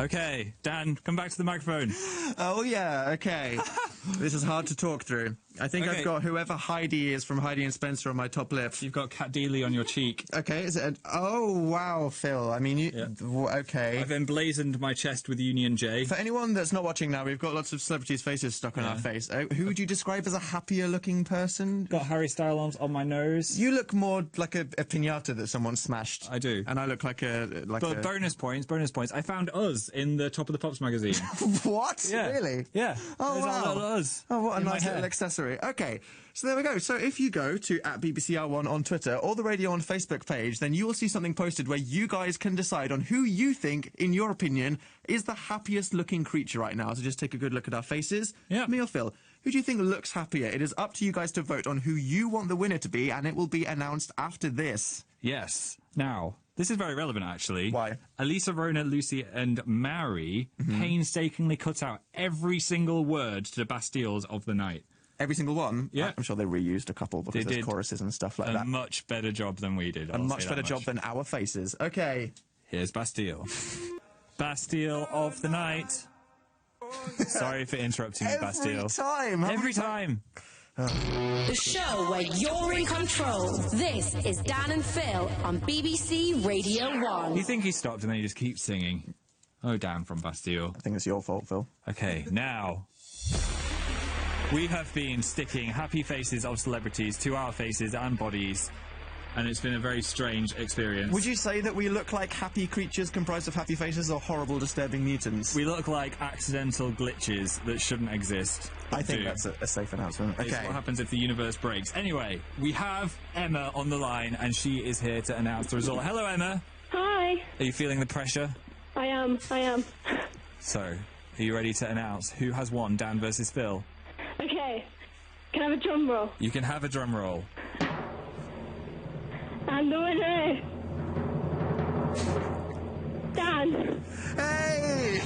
Okay, Dan, come back to the microphone. Oh, yeah, okay. This is hard to talk through. I think Okay. I've got whoever Heidi is from Heidi and Spencer on my top lip. You've got Cat Dealey on your cheek. Okay, is it? Oh, wow, Phil. I mean, okay. I've emblazoned my chest with Union J. For anyone that's not watching now, we've got lots of celebrities' faces stuck on our face. Who would you describe as a happier-looking person? Got Harry Styles on my nose. You look more like a piñata that someone smashed. I do. And I look like a... But bonus points. I found us in the Top of the Pops magazine. What? Yeah. Really? Yeah. Oh, There's our wow. little us. Oh, what a in my nice little hair. accessory. Okay, so there we go. So if you go to @BBCR1 on Twitter or the Radio 1 Facebook page, then you will see something posted where you guys can decide on who you think, in your opinion, is the happiest looking creature right now. So just take a good look at our faces. Yeah. Me or Phil? Who do you think looks happier? It is up to you guys to vote on who you want the winner to be, and it will be announced after this. Yes. Now, this is very relevant, actually. Why? Elisa, Rona, Lucy, and Mary painstakingly cut out every single word to the Bastilles of the night. Every single one? Yeah. I'm sure they reused a couple because They there's did choruses and stuff like A that. much better job than we did. A much better job than our faces. Okay. Here's Bastille. Bastille of the night. Sorry for interrupting you, Bastille. Every time. The show where you're in control. This is Dan and Phil on BBC Radio 1. You think he stopped and then he just keeps singing? Oh, Dan from Bastille. I think it's your fault, Phil. Okay, now... We have been sticking happy faces of celebrities to our faces and bodies, and it's been a very strange experience. Would you say that we look like happy creatures comprised of happy faces or horrible, disturbing mutants? We look like accidental glitches that shouldn't exist. I think that's a safe announcement. It's Okay. what happens if the universe breaks. Anyway, we have Emma on the line, and she is here to announce the result. Hello, Emma. Hi. Are you feeling the pressure? I am. So, are you ready to announce who has won, Dan versus Phil? Okay. Can I have a drum roll? You can have a drum roll. And the winner is... Dan. Hey!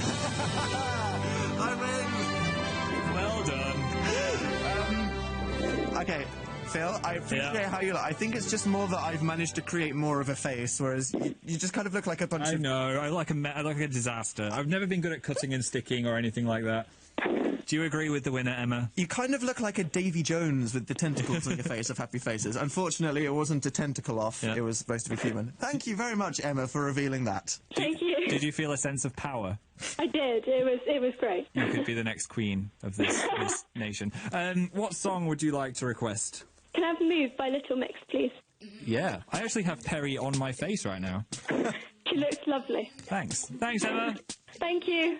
I'm in! Well done. Okay, Phil, I appreciate how you look. I think it's just more that I've managed to create more of a face, whereas you just kind of look like a bunch I of... know, I look like a disaster. I've never been good at cutting and sticking or anything like that. Do you agree with the winner, Emma? You kind of look like a Davy Jones with the tentacles on your face of happy faces. Unfortunately, it wasn't a tentacle off. Yeah. It was supposed to be human. Thank you very much, Emma, for revealing that. Thank you. Did you feel a sense of power? I did. It was great. You could be the next queen of this nation. What song would you like to request? Can I have Move by Little Mix, please? Yeah, I actually have Perry on my face right now. She looks lovely. Thanks. Thanks, Emma. Thank you.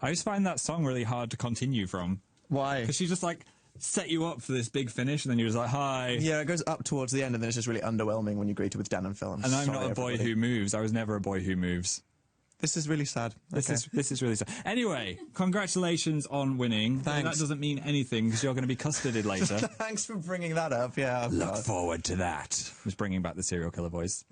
I just find that song really hard to continue from. Why? Because she just, like, set you up for this big finish, and then you're just like, hi. Yeah, it goes up towards the end, and then it's just really underwhelming when you greet it with Dan and Phil. And I'm not a boy who moves. I was never a boy who moves. This is really sad. This is really sad. Anyway, congratulations on winning. Thanks. That doesn't mean anything because you're going to be custarded later. Thanks for bringing that up. Yeah. Look forward to that. Just bringing back the serial killer voice.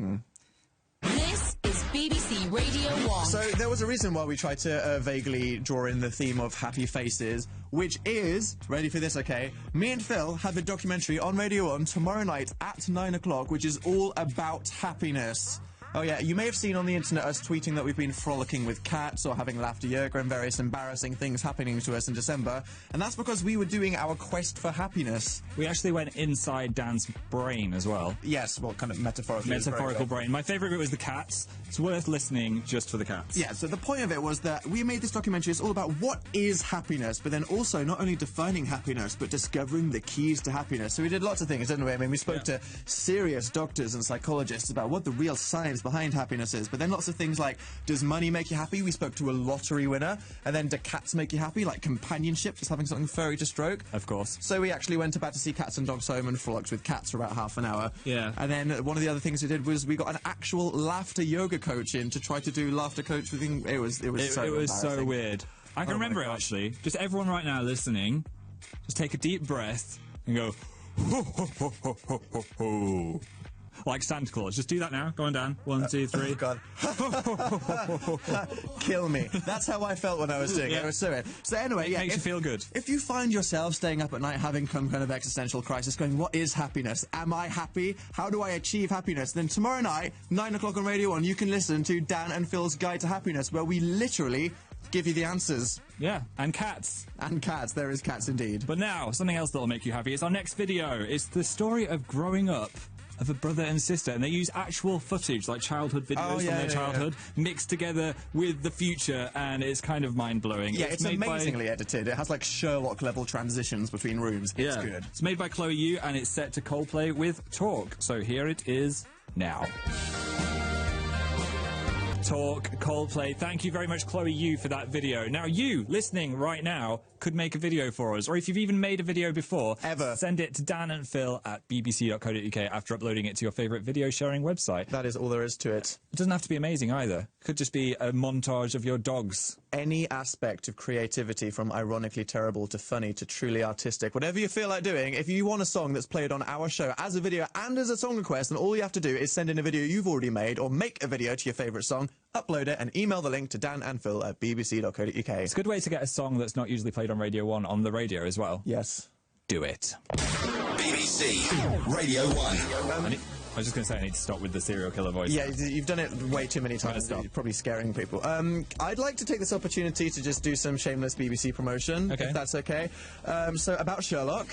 This is BBC Radio 1. So there was a reason why we tried to vaguely draw in the theme of happy faces, which is, ready for this, okay? Me and Phil have a documentary on Radio 1 tomorrow night at 9 o'clock, which is all about happiness. Oh yeah, you may have seen on the internet us tweeting that we've been frolicking with cats or having laughter yoga and various embarrassing things happening to us in December, and that's because we were doing our quest for happiness. We actually went inside Dan's brain as well. Yes, well, kind of metaphorically. Metaphorical brain. My favourite bit was the cats. It's worth listening just for the cats. Yeah, so the point of it was that we made this documentary. It's all about what is happiness, but then also not only defining happiness, but discovering the keys to happiness. So we did lots of things, didn't we? I mean, we spoke to serious doctors and psychologists about what the real science behind happiness is, but then lots of things like, does money make you happy? We spoke to a lottery winner. And then, do cats make you happy? Like companionship, just having something furry to stroke. Of course. So we actually went about to see Cats and Dogs Home and frolicked with cats for about half an hour. Yeah. And then one of the other things we did was we got an actual laughter yoga coach in to try to do laughter coach with him. It was so weird. I can remember it actually. Just everyone right now listening, just take a deep breath and go ho ho ho ho ho ho ho. Like Santa Claus. Just do that now. Go on, Dan. 1, 2, 3. Oh, God. Kill me. That's how I felt when I was doing it. It was so weird. So anyway, it makes you feel good. If you find yourself staying up at night having some kind of existential crisis going, what is happiness? Am I happy? How do I achieve happiness? Then tomorrow night, 9 o'clock on Radio 1, you can listen to Dan and Phil's Guide to Happiness, where we literally give you the answers. Yeah, and cats. And cats. There is cats indeed. But now, something else that'll make you happy. It's our next video. It's the story of growing up of a brother and sister, and they use actual footage, like childhood videos from their childhood, mixed together with the future, and it's kind of mind-blowing. Yeah, it's amazingly edited. It has, like, Sherlock-level transitions between rooms. It's good. It's made by Chloe Yu, and it's set to Coldplay with Talk. So here it is now. Talk, Coldplay. Thank you very much, Chloe Yu, for that video. Now, you, listening right now, could make a video for us, or if you've even made a video before, send it to Dan and Phil at bbc.co.uk after uploading it to your favourite video sharing website. That is all there is to it. It doesn't have to be amazing either. It could just be a montage of your dogs. Any aspect of creativity, from ironically terrible to funny to truly artistic, whatever you feel like doing, if you want a song that's played on our show as a video and as a song request, then all you have to do is send in a video you've already made, or make a video to your favourite song, upload it, and email the link to Dan and Phil at bbc.co.uk. It's a good way to get a song that's not usually played on Radio 1 on the radio as well. Yes. Do it. BBC Radio 1. I was just going to say I need to stop with the serial killer voice. Yeah, you've done it way too many times. You're probably scaring people. I'd like to take this opportunity to just do some shameless BBC promotion, if that's okay. So about Sherlock,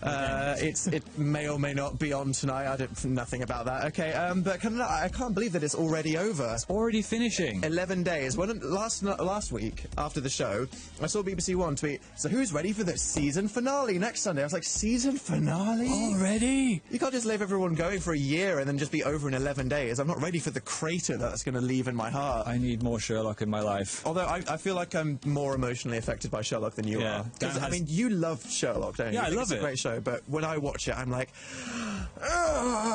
it may or may not be on tonight. I don't nothing about that. Okay, but I can't believe that it's already over. It's already finishing. 11 days. Last week after the show, I saw BBC One tweet. So who's ready for the season finale next Sunday? I was like, season finale already? You can't just leave everyone going for a year and then just be over in 11 days. I'm not ready for the crater that's going to leave in my heart. I need more Sherlock in my life. Although I feel like I'm more emotionally affected by Sherlock than you are. Because, I mean, you love Sherlock, don't you? Yeah, I love it. It's a great show, but when I watch it, I'm like,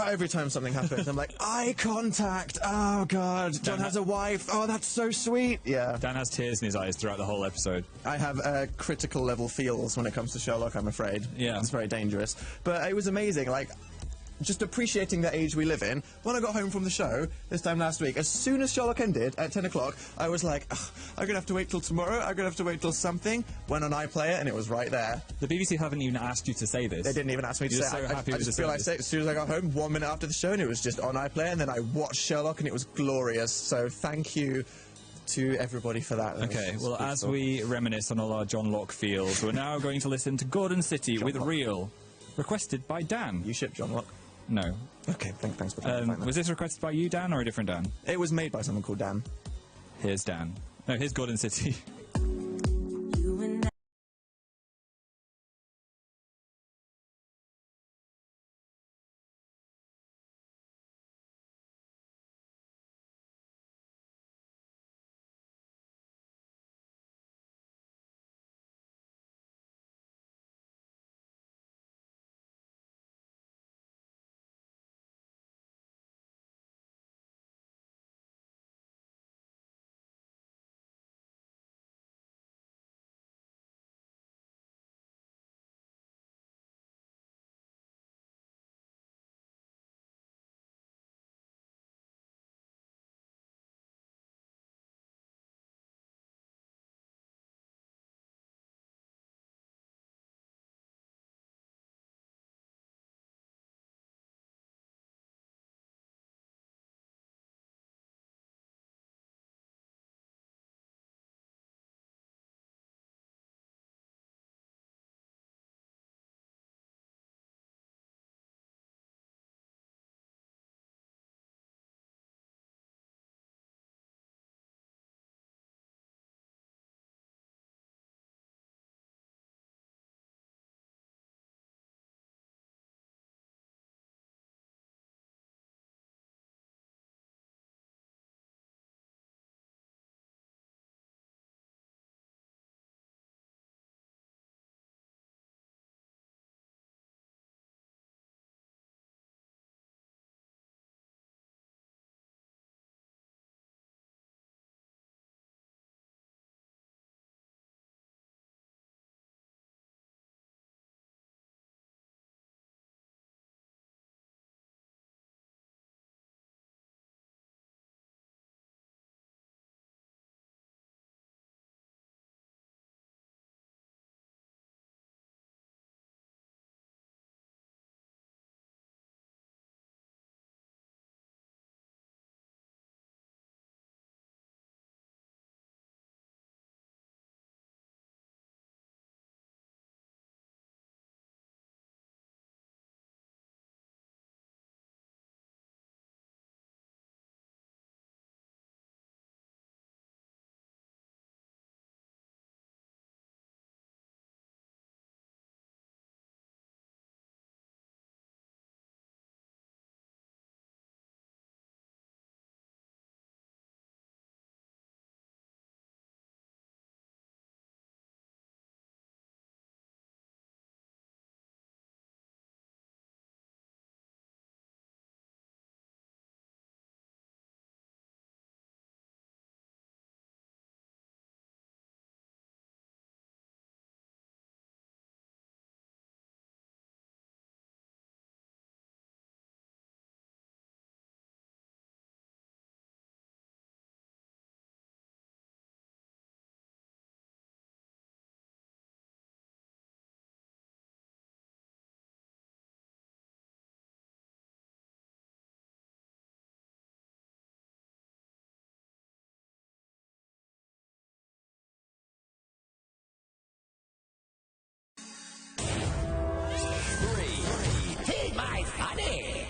every time something happens, I'm like, eye contact, oh God, John has a wife, oh, that's so sweet. Yeah. Dan has tears in his eyes throughout the whole episode. I have critical level feels when it comes to Sherlock, I'm afraid. Yeah. It's very dangerous. But it was amazing, like, just appreciating the age we live in. When I got home from the show, this time last week, as soon as Sherlock ended at 10 o'clock, I was like, I'm going to have to wait till tomorrow, I'm going to have to wait till something. Went on iPlayer, and it was right there. The BBC haven't even asked you to say this. They didn't even ask me to say it. I just feel like I said it as soon as I got home, 1 minute after the show, and it was just on iPlayer, and then I watched Sherlock, and it was glorious. So thank you to everybody for that. Okay, well, as we reminisce on all our John Locke feels, we're now going to listen to Gordon City with Real, requested by Dan. You ship John Locke? No. Okay, thanks for clarifying that. Was this requested by you, Dan, or a different Dan? It was made by someone called Dan. Here's Dan. No, here's Gordon City.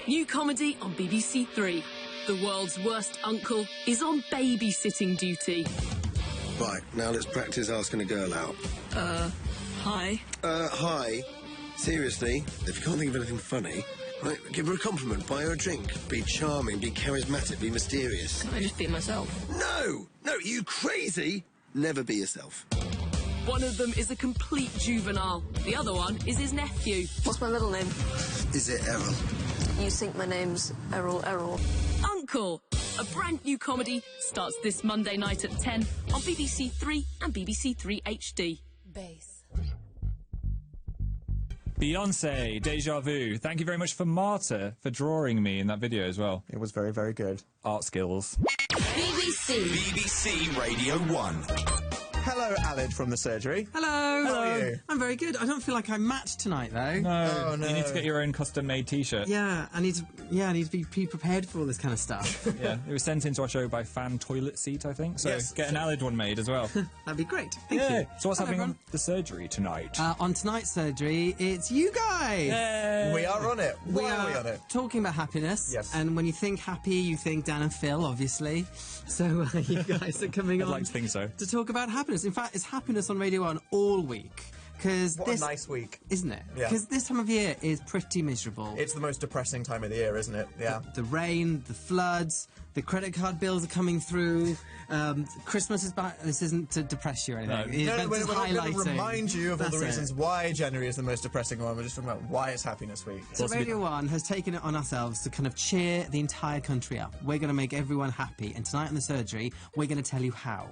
New comedy on BBC Three. The world's worst uncle is on babysitting duty. Right, now let's practice asking a girl out. Hi. Hi. Seriously, if you can't think of anything funny, right, give her a compliment, buy her a drink, be charming, be charismatic, be mysterious. Can I just be myself? No! No, you crazy! Never be yourself. One of them is a complete juvenile. The other one is his nephew. What's my middle name? Is it Errol? You think my name's Errol? Uncle. A brand new comedy starts this Monday night at 10 on BBC Three and BBC Three HD. Bass. Beyonce, Deja Vu. Thank you very much for Marta for drawing me in that video as well. It was very, very good. Art skills. BBC Radio 1. Hello, Alid from the surgery. Hello. How are you? I'm very good. I don't feel like I'm matched tonight, though. No, Oh, no. You need to get your own custom-made T-shirt. Yeah, I need to be prepared for all this kind of stuff. Yeah, it was sent into our show by Fan Toilet Seat, I think. So Yes. get an Alid one made as well. That'd be great. Thank you. So what's Hello, happening everyone. on the surgery tonight? On tonight's surgery, it's you guys. Yay! We are on it. We Why are are we on it? talking about happiness. Yes. And when you think happy, you think Dan and Phil, obviously. So you guys are coming I'd on like to think so. to talk about happiness. In fact, it's happiness on Radio 1 all week. Because What a nice week. Isn't it? Yeah. Because this time of year is pretty miserable. It's the most depressing time of the year, isn't it? Yeah. The rain, the floods, the credit card bills are coming through. Christmas is back. This isn't to depress you or anything. No, we're just not going to highlighting. remind you of all the That's it. reasons why January is the most depressing one. We're just talking about why it's Happiness Week. So Radio 1 has taken it on ourselves to kind of cheer the entire country up. We're going to make everyone happy. And tonight on the surgery, we're going to tell you how.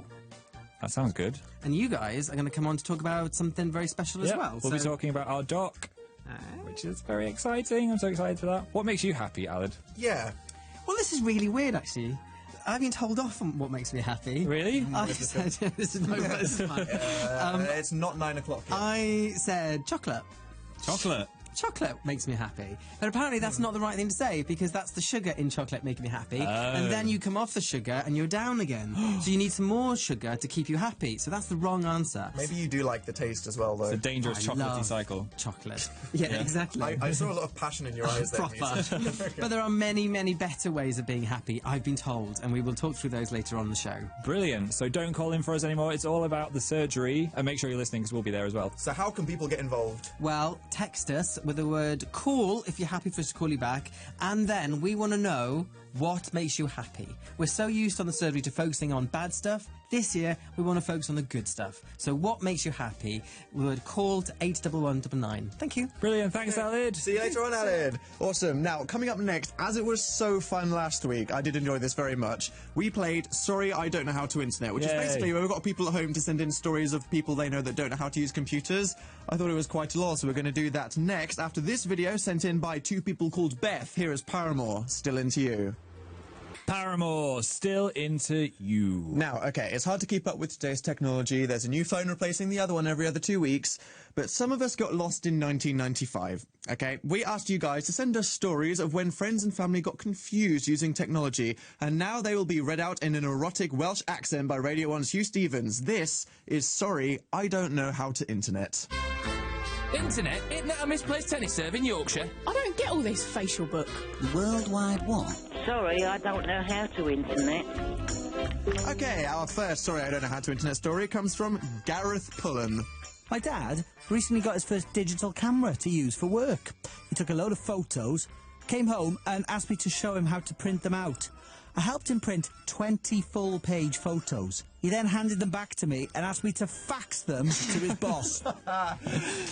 That sounds good. And you guys are going to come on to talk about something very special as well. We'll be talking about our doc, which is very exciting. I'm so excited for that. What makes you happy, Alid? Yeah. Well, this is really weird, actually. I've been told off on what makes me happy. Really? I said, this is my first time. It's not 9 o'clock yet. I said chocolate. Chocolate. Chocolate makes me happy. But apparently that's not the right thing to say, because that's the sugar in chocolate making me happy. And then you come off the sugar and you're down again. So you need some more sugar to keep you happy. So that's the wrong answer. Maybe you do like the taste as well, though. It's a dangerous I chocolatey love cycle. Chocolate. Yeah, exactly. I saw a lot of passion in your eyes there. when you Proper. said- But there are many, many better ways of being happy, I've been told, and we will talk through those later on the show. Brilliant. So don't call in for us anymore. It's all about the surgery. And make sure you're listening because we'll be there as well. So how can people get involved? Well, text us with the word call if you're happy for us to call you back, and then we want to know what makes you happy. We're so used on the surgery to focusing on bad stuff. This year, we want to focus on the good stuff. So what makes you happy? Word call to 81199. Thank you. Brilliant. Thanks, Alid. See you later on, Alid. Awesome. Now, coming up next, as it was so fun last week, I did enjoy this very much, we played Sorry I Don't Know How to Internet, which is Yay. basically where we've got people at home to send in stories of people they know that don't know how to use computers. I thought it was quite a lot, so we're going to do that next after this video sent in by two people called Beth. Here is Paramore, Still Into You. Paramore, Still Into You. Now, okay, it's hard to keep up with today's technology. There's a new phone replacing the other one every other 2 weeks. But some of us got lost in 1995, okay? We asked you guys to send us stories of when friends and family got confused using technology. And now they will be read out in an erotic Welsh accent by Radio 1's Hugh Stevens. This is Sorry, I Don't Know How to Internet. Internet? Isn't that a misplaced tennis serve in Yorkshire? I don't get all this facial book. The World Wide what? Sorry, I don't know how to internet. Okay, our first Sorry I Don't Know How to Internet story comes from Gareth Pullen. My dad recently got his first digital camera to use for work. He took a load of photos, came home and asked me to show him how to print them out. I helped him print 20 full-page photos. He then handed them back to me and asked me to fax them to his boss.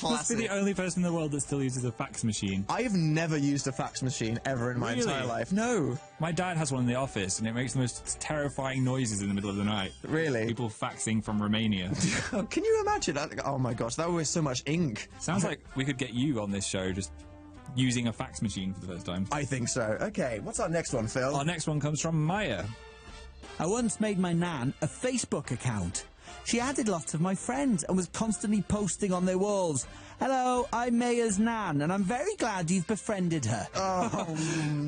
Must be the only person in the world that still uses a fax machine. I have never used a fax machine ever in my Really? entire life. No. My dad has one in the office, and it makes the most terrifying noises in the middle of the night. Really? People faxing from Romania. Can you imagine that? Oh my gosh, that was so much ink. Sounds like we could get you on this show just using a fax machine for the first time. I think so. Okay, what's our next one, Phil? Our next one comes from Maya. I once made my nan a Facebook account. She added lots of my friends and was constantly posting on their walls. Hello, I'm Maya's nan, and I'm very glad you've befriended her. Oh,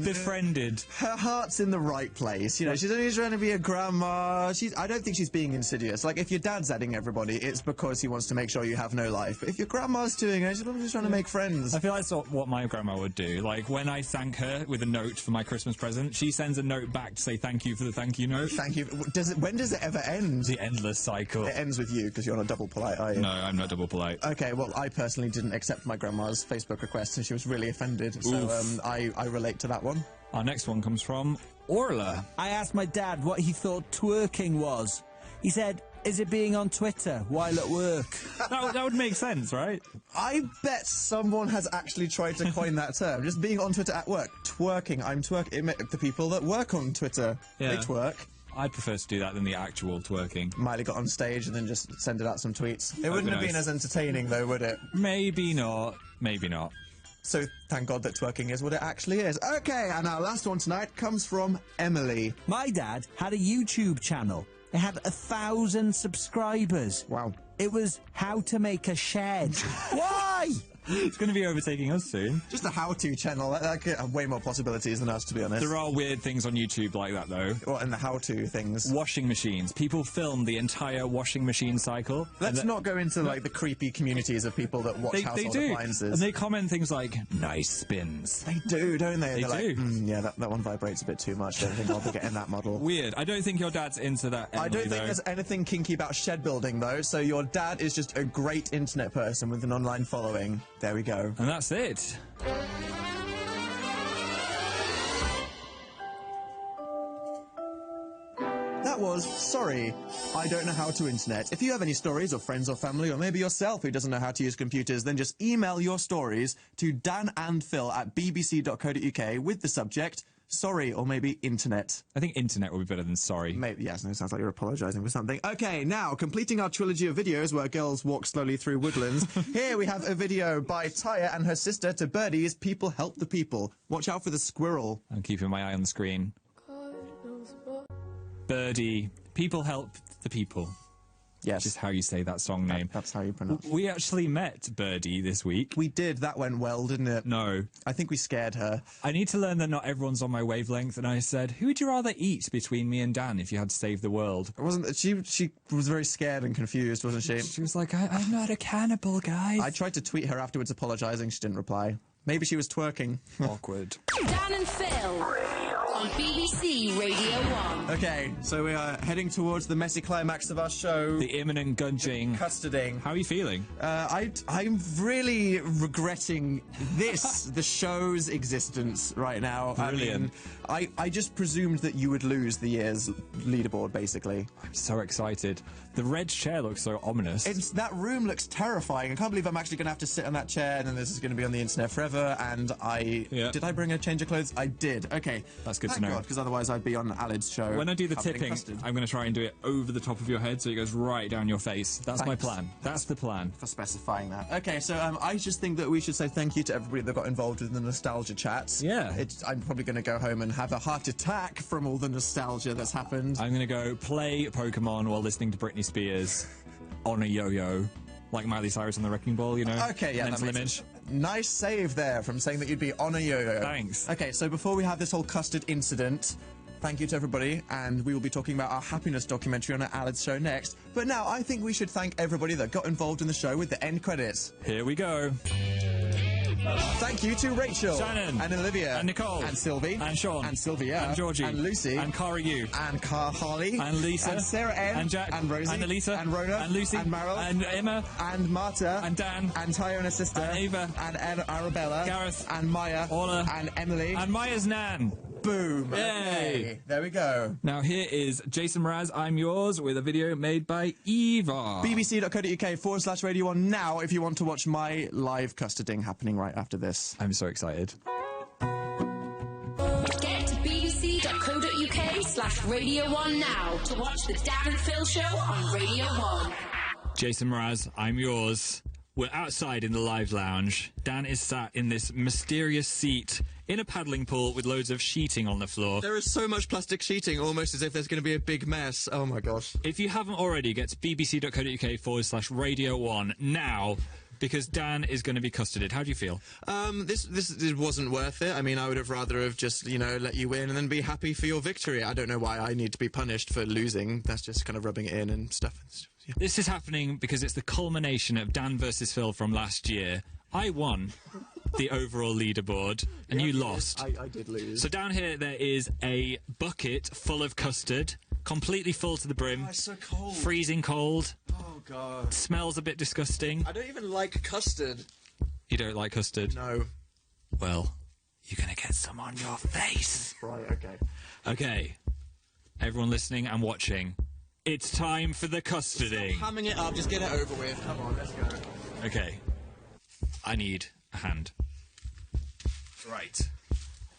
befriended. Her heart's in the right place. You know, she's only trying to be a grandma. I don't think she's being insidious. Like, if your dad's adding everybody, it's because he wants to make sure you have no life. But if your grandma's doing it, she's probably just trying to make friends. I feel like that's what my grandma would do. Like, when I thank her with a note for my Christmas present, she sends a note back to say thank you for the thank you note. Thank you. When does it ever end? The endless cycle. It ends with you, because you're not double polite, are you? No, I'm not double polite. Okay, well, I personally didn't accept my grandma's Facebook request, and she was really offended, so I relate to that one. Our next one comes from Orla. I asked my dad what he thought twerking was. He said, is it being on Twitter while at work? that would make sense, right? I bet someone has actually tried to coin that term. Just being on Twitter at work. Twerking. I'm twerking. The people that work on Twitter, they twerk. I'd prefer to do that than the actual twerking. Miley got on stage and then just sended out some tweets. It wouldn't have been as entertaining, though, would it? Maybe not. Maybe not. So thank God that twerking is what it actually is. Okay, and our last one tonight comes from Emily. My dad had a YouTube channel. It had 1,000 subscribers. Wow. It was how to make a shed. Why? It's going to be overtaking us soon. Just a how-to channel. That could have way more possibilities than us, to be honest. There are weird things on YouTube like that, though. What, and the how-to things? Washing machines. People film the entire washing machine cycle. Let's not go into, like, the creepy communities of people that watch household appliances. And they comment things like, nice spins. They do, don't they? They do. Like, yeah, that one vibrates a bit too much. I don't think I'll be getting that model. Weird. I don't think your dad's into that, Emily, I don't think there's anything kinky about shed building, though, so your dad is just a great internet person with an online following. There we go. And that's it. That was Sorry, I Don't Know How to Internet. If you have any stories of friends or family, or maybe yourself who doesn't know how to use computers, then just email your stories to danandphil@bbc.co.uk with the subject sorry, or maybe internet. I think internet would be better than sorry. Maybe, yes, no, it sounds like you're apologising for something. Okay, now, completing our trilogy of videos where girls walk slowly through woodlands, here we have a video by Taya and her sister to Birdie's People Help the People. Watch out for the squirrel. I'm keeping my eye on the screen. Birdie, People Help the People. Yes. Just how you say that song name. That's how you pronounce it. We actually met Birdie this week. We did. That went well, didn't it? No. I think we scared her. I need to learn that not everyone's on my wavelength, and I said, who would you rather eat between me and Dan if you had to save the world? She was very scared and confused, wasn't she? She was like, I'm not a cannibal, guys. I tried to tweet her afterwards apologising. She didn't reply. Maybe she was twerking. Awkward. Dan and Phil on BBC Radio 1. Okay, so we are heading towards the messy climax of our show. The imminent gunging. Custarding. How are you feeling? I'm really regretting the show's existence right now. Brilliant. I mean, I just presumed that you would lose the year's leaderboard, basically. I'm so excited. The red chair looks so ominous. That room looks terrifying. I can't believe I'm actually going to have to sit on that chair, and then this is going to be on the internet forever, and Did I bring a change of clothes? I did. Okay. That's good to know. Because otherwise I'd be on Alid's show. When I do the tipping, I'm going to try and do it over the top of your head so it goes right down your face. That's my plan. That's the plan. For specifying that. Okay, so I just think that we should say thank you to everybody that got involved with the nostalgia chats. Yeah. I'm probably going to go home and have a heart attack from all the nostalgia that's happened. I'm going to go play Pokemon while listening to Britney Spears on a yo-yo. Like Miley Cyrus on the Wrecking Ball, you know? Okay, yeah, Mental that makes sense. Nice save there from saying that you'd be on a yo-yo. Thanks. Okay, so before we have this whole custard incident, thank you to everybody, and we will be talking about our happiness documentary on Alid's show next. But now, I think we should thank everybody that got involved in the show with the end credits. Here we go. Thank you to Rachel, Shannon, and Olivia, and Nicole, and Sylvie, and Sean, and Sylvia, and Georgie, and Lucy, and Cara Yu, and Harley, and Lisa, and Sarah N, and Jack, and Rosie, and Elisa, and Rona, and Lucy, and Meryl, and Emma, and Marta, and Dan, and Taya and her sister, and Ava, and Arabella, Gareth, and Maya, Orla, and Emily, and Maya's nan. Boom! Yay! Okay, there we go. Now here is Jason Mraz, I'm Yours, with a video made by Eva. bbc.co.uk/Radio 1 now if you want to watch my live custarding happening right after this. I'm so excited. Get to bbc.co.uk/Radio 1 now to watch the Dan and Phil show on Radio 1. Jason Mraz, I'm Yours. We're outside in the live lounge. Dan is sat in this mysterious seat in a paddling pool with loads of sheeting on the floor. There is so much plastic sheeting, almost as if there's going to be a big mess. Oh my gosh. If you haven't already, get to bbc.co.uk/Radio 1 now, because Dan is going to be custarded. How do you feel? This wasn't worth it. I mean, I would have rather have just, you know, let you win and then be happy for your victory. I don't know why I need to be punished for losing. That's just kind of rubbing it in and stuff. Yeah. This is happening because it's the culmination of Dan versus Phil from last year. I won the overall leaderboard, and you lost. I did lose. So down here there is a bucket full of custard, completely full to the brim. Oh, it's so cold. Freezing cold. Oh, God. Smells a bit disgusting. I don't even like custard. You don't like custard? No. Well, you're going to get some on your face. Right, okay. Okay. Everyone listening and watching, it's time for the custarding. Stop hamming it up, just get it over with. Come on, let's go. Okay. I need a hand. Right.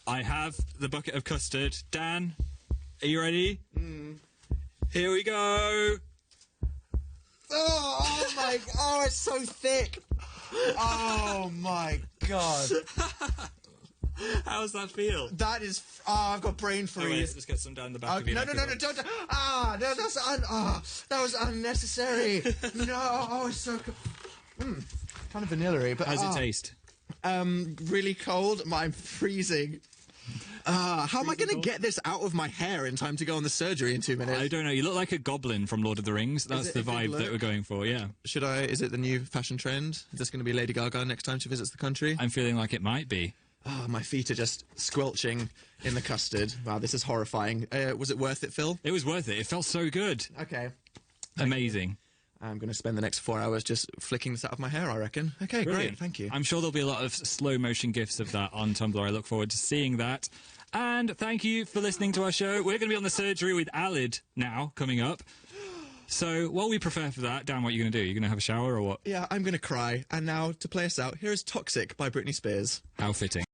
I have the bucket of custard. Dan, are you ready? Here we go. Oh my! Oh, it's so thick. Oh my God. How's that feel? That is. Oh, I've got brain freeze. Oh, wait, let's get some down the back of your No, neck. no, don't. Ah, no, that was unnecessary. No, oh, it's so. Kind of vanilla-y, but how's it taste? Really cold. I'm freezing. How am I going to get this out of my hair in time to go on the surgery in 2 minutes? I don't know. You look like a goblin from Lord of the Rings. That's the vibe that we're going for, yeah. Should I? Is it the new fashion trend? Is this going to be Lady Gaga next time she visits the country? I'm feeling like it might be. Oh, my feet are just squelching in the custard. Wow, this is horrifying. Was it worth it, Phil? It was worth it. It felt so good. Okay. Amazing. I'm going to spend the next 4 hours just flicking this out of my hair, I reckon. Okay, Brilliant. Great, thank you. I'm sure there'll be a lot of slow-motion gifs of that on Tumblr. I look forward to seeing that. And thank you for listening to our show. We're going to be on the surgery with Alid now, coming up. So while we prepare for that, Dan, what are you going to do? Are you going to have a shower or what? Yeah, I'm going to cry. And now, to play us out, here is Toxic by Britney Spears. How fitting.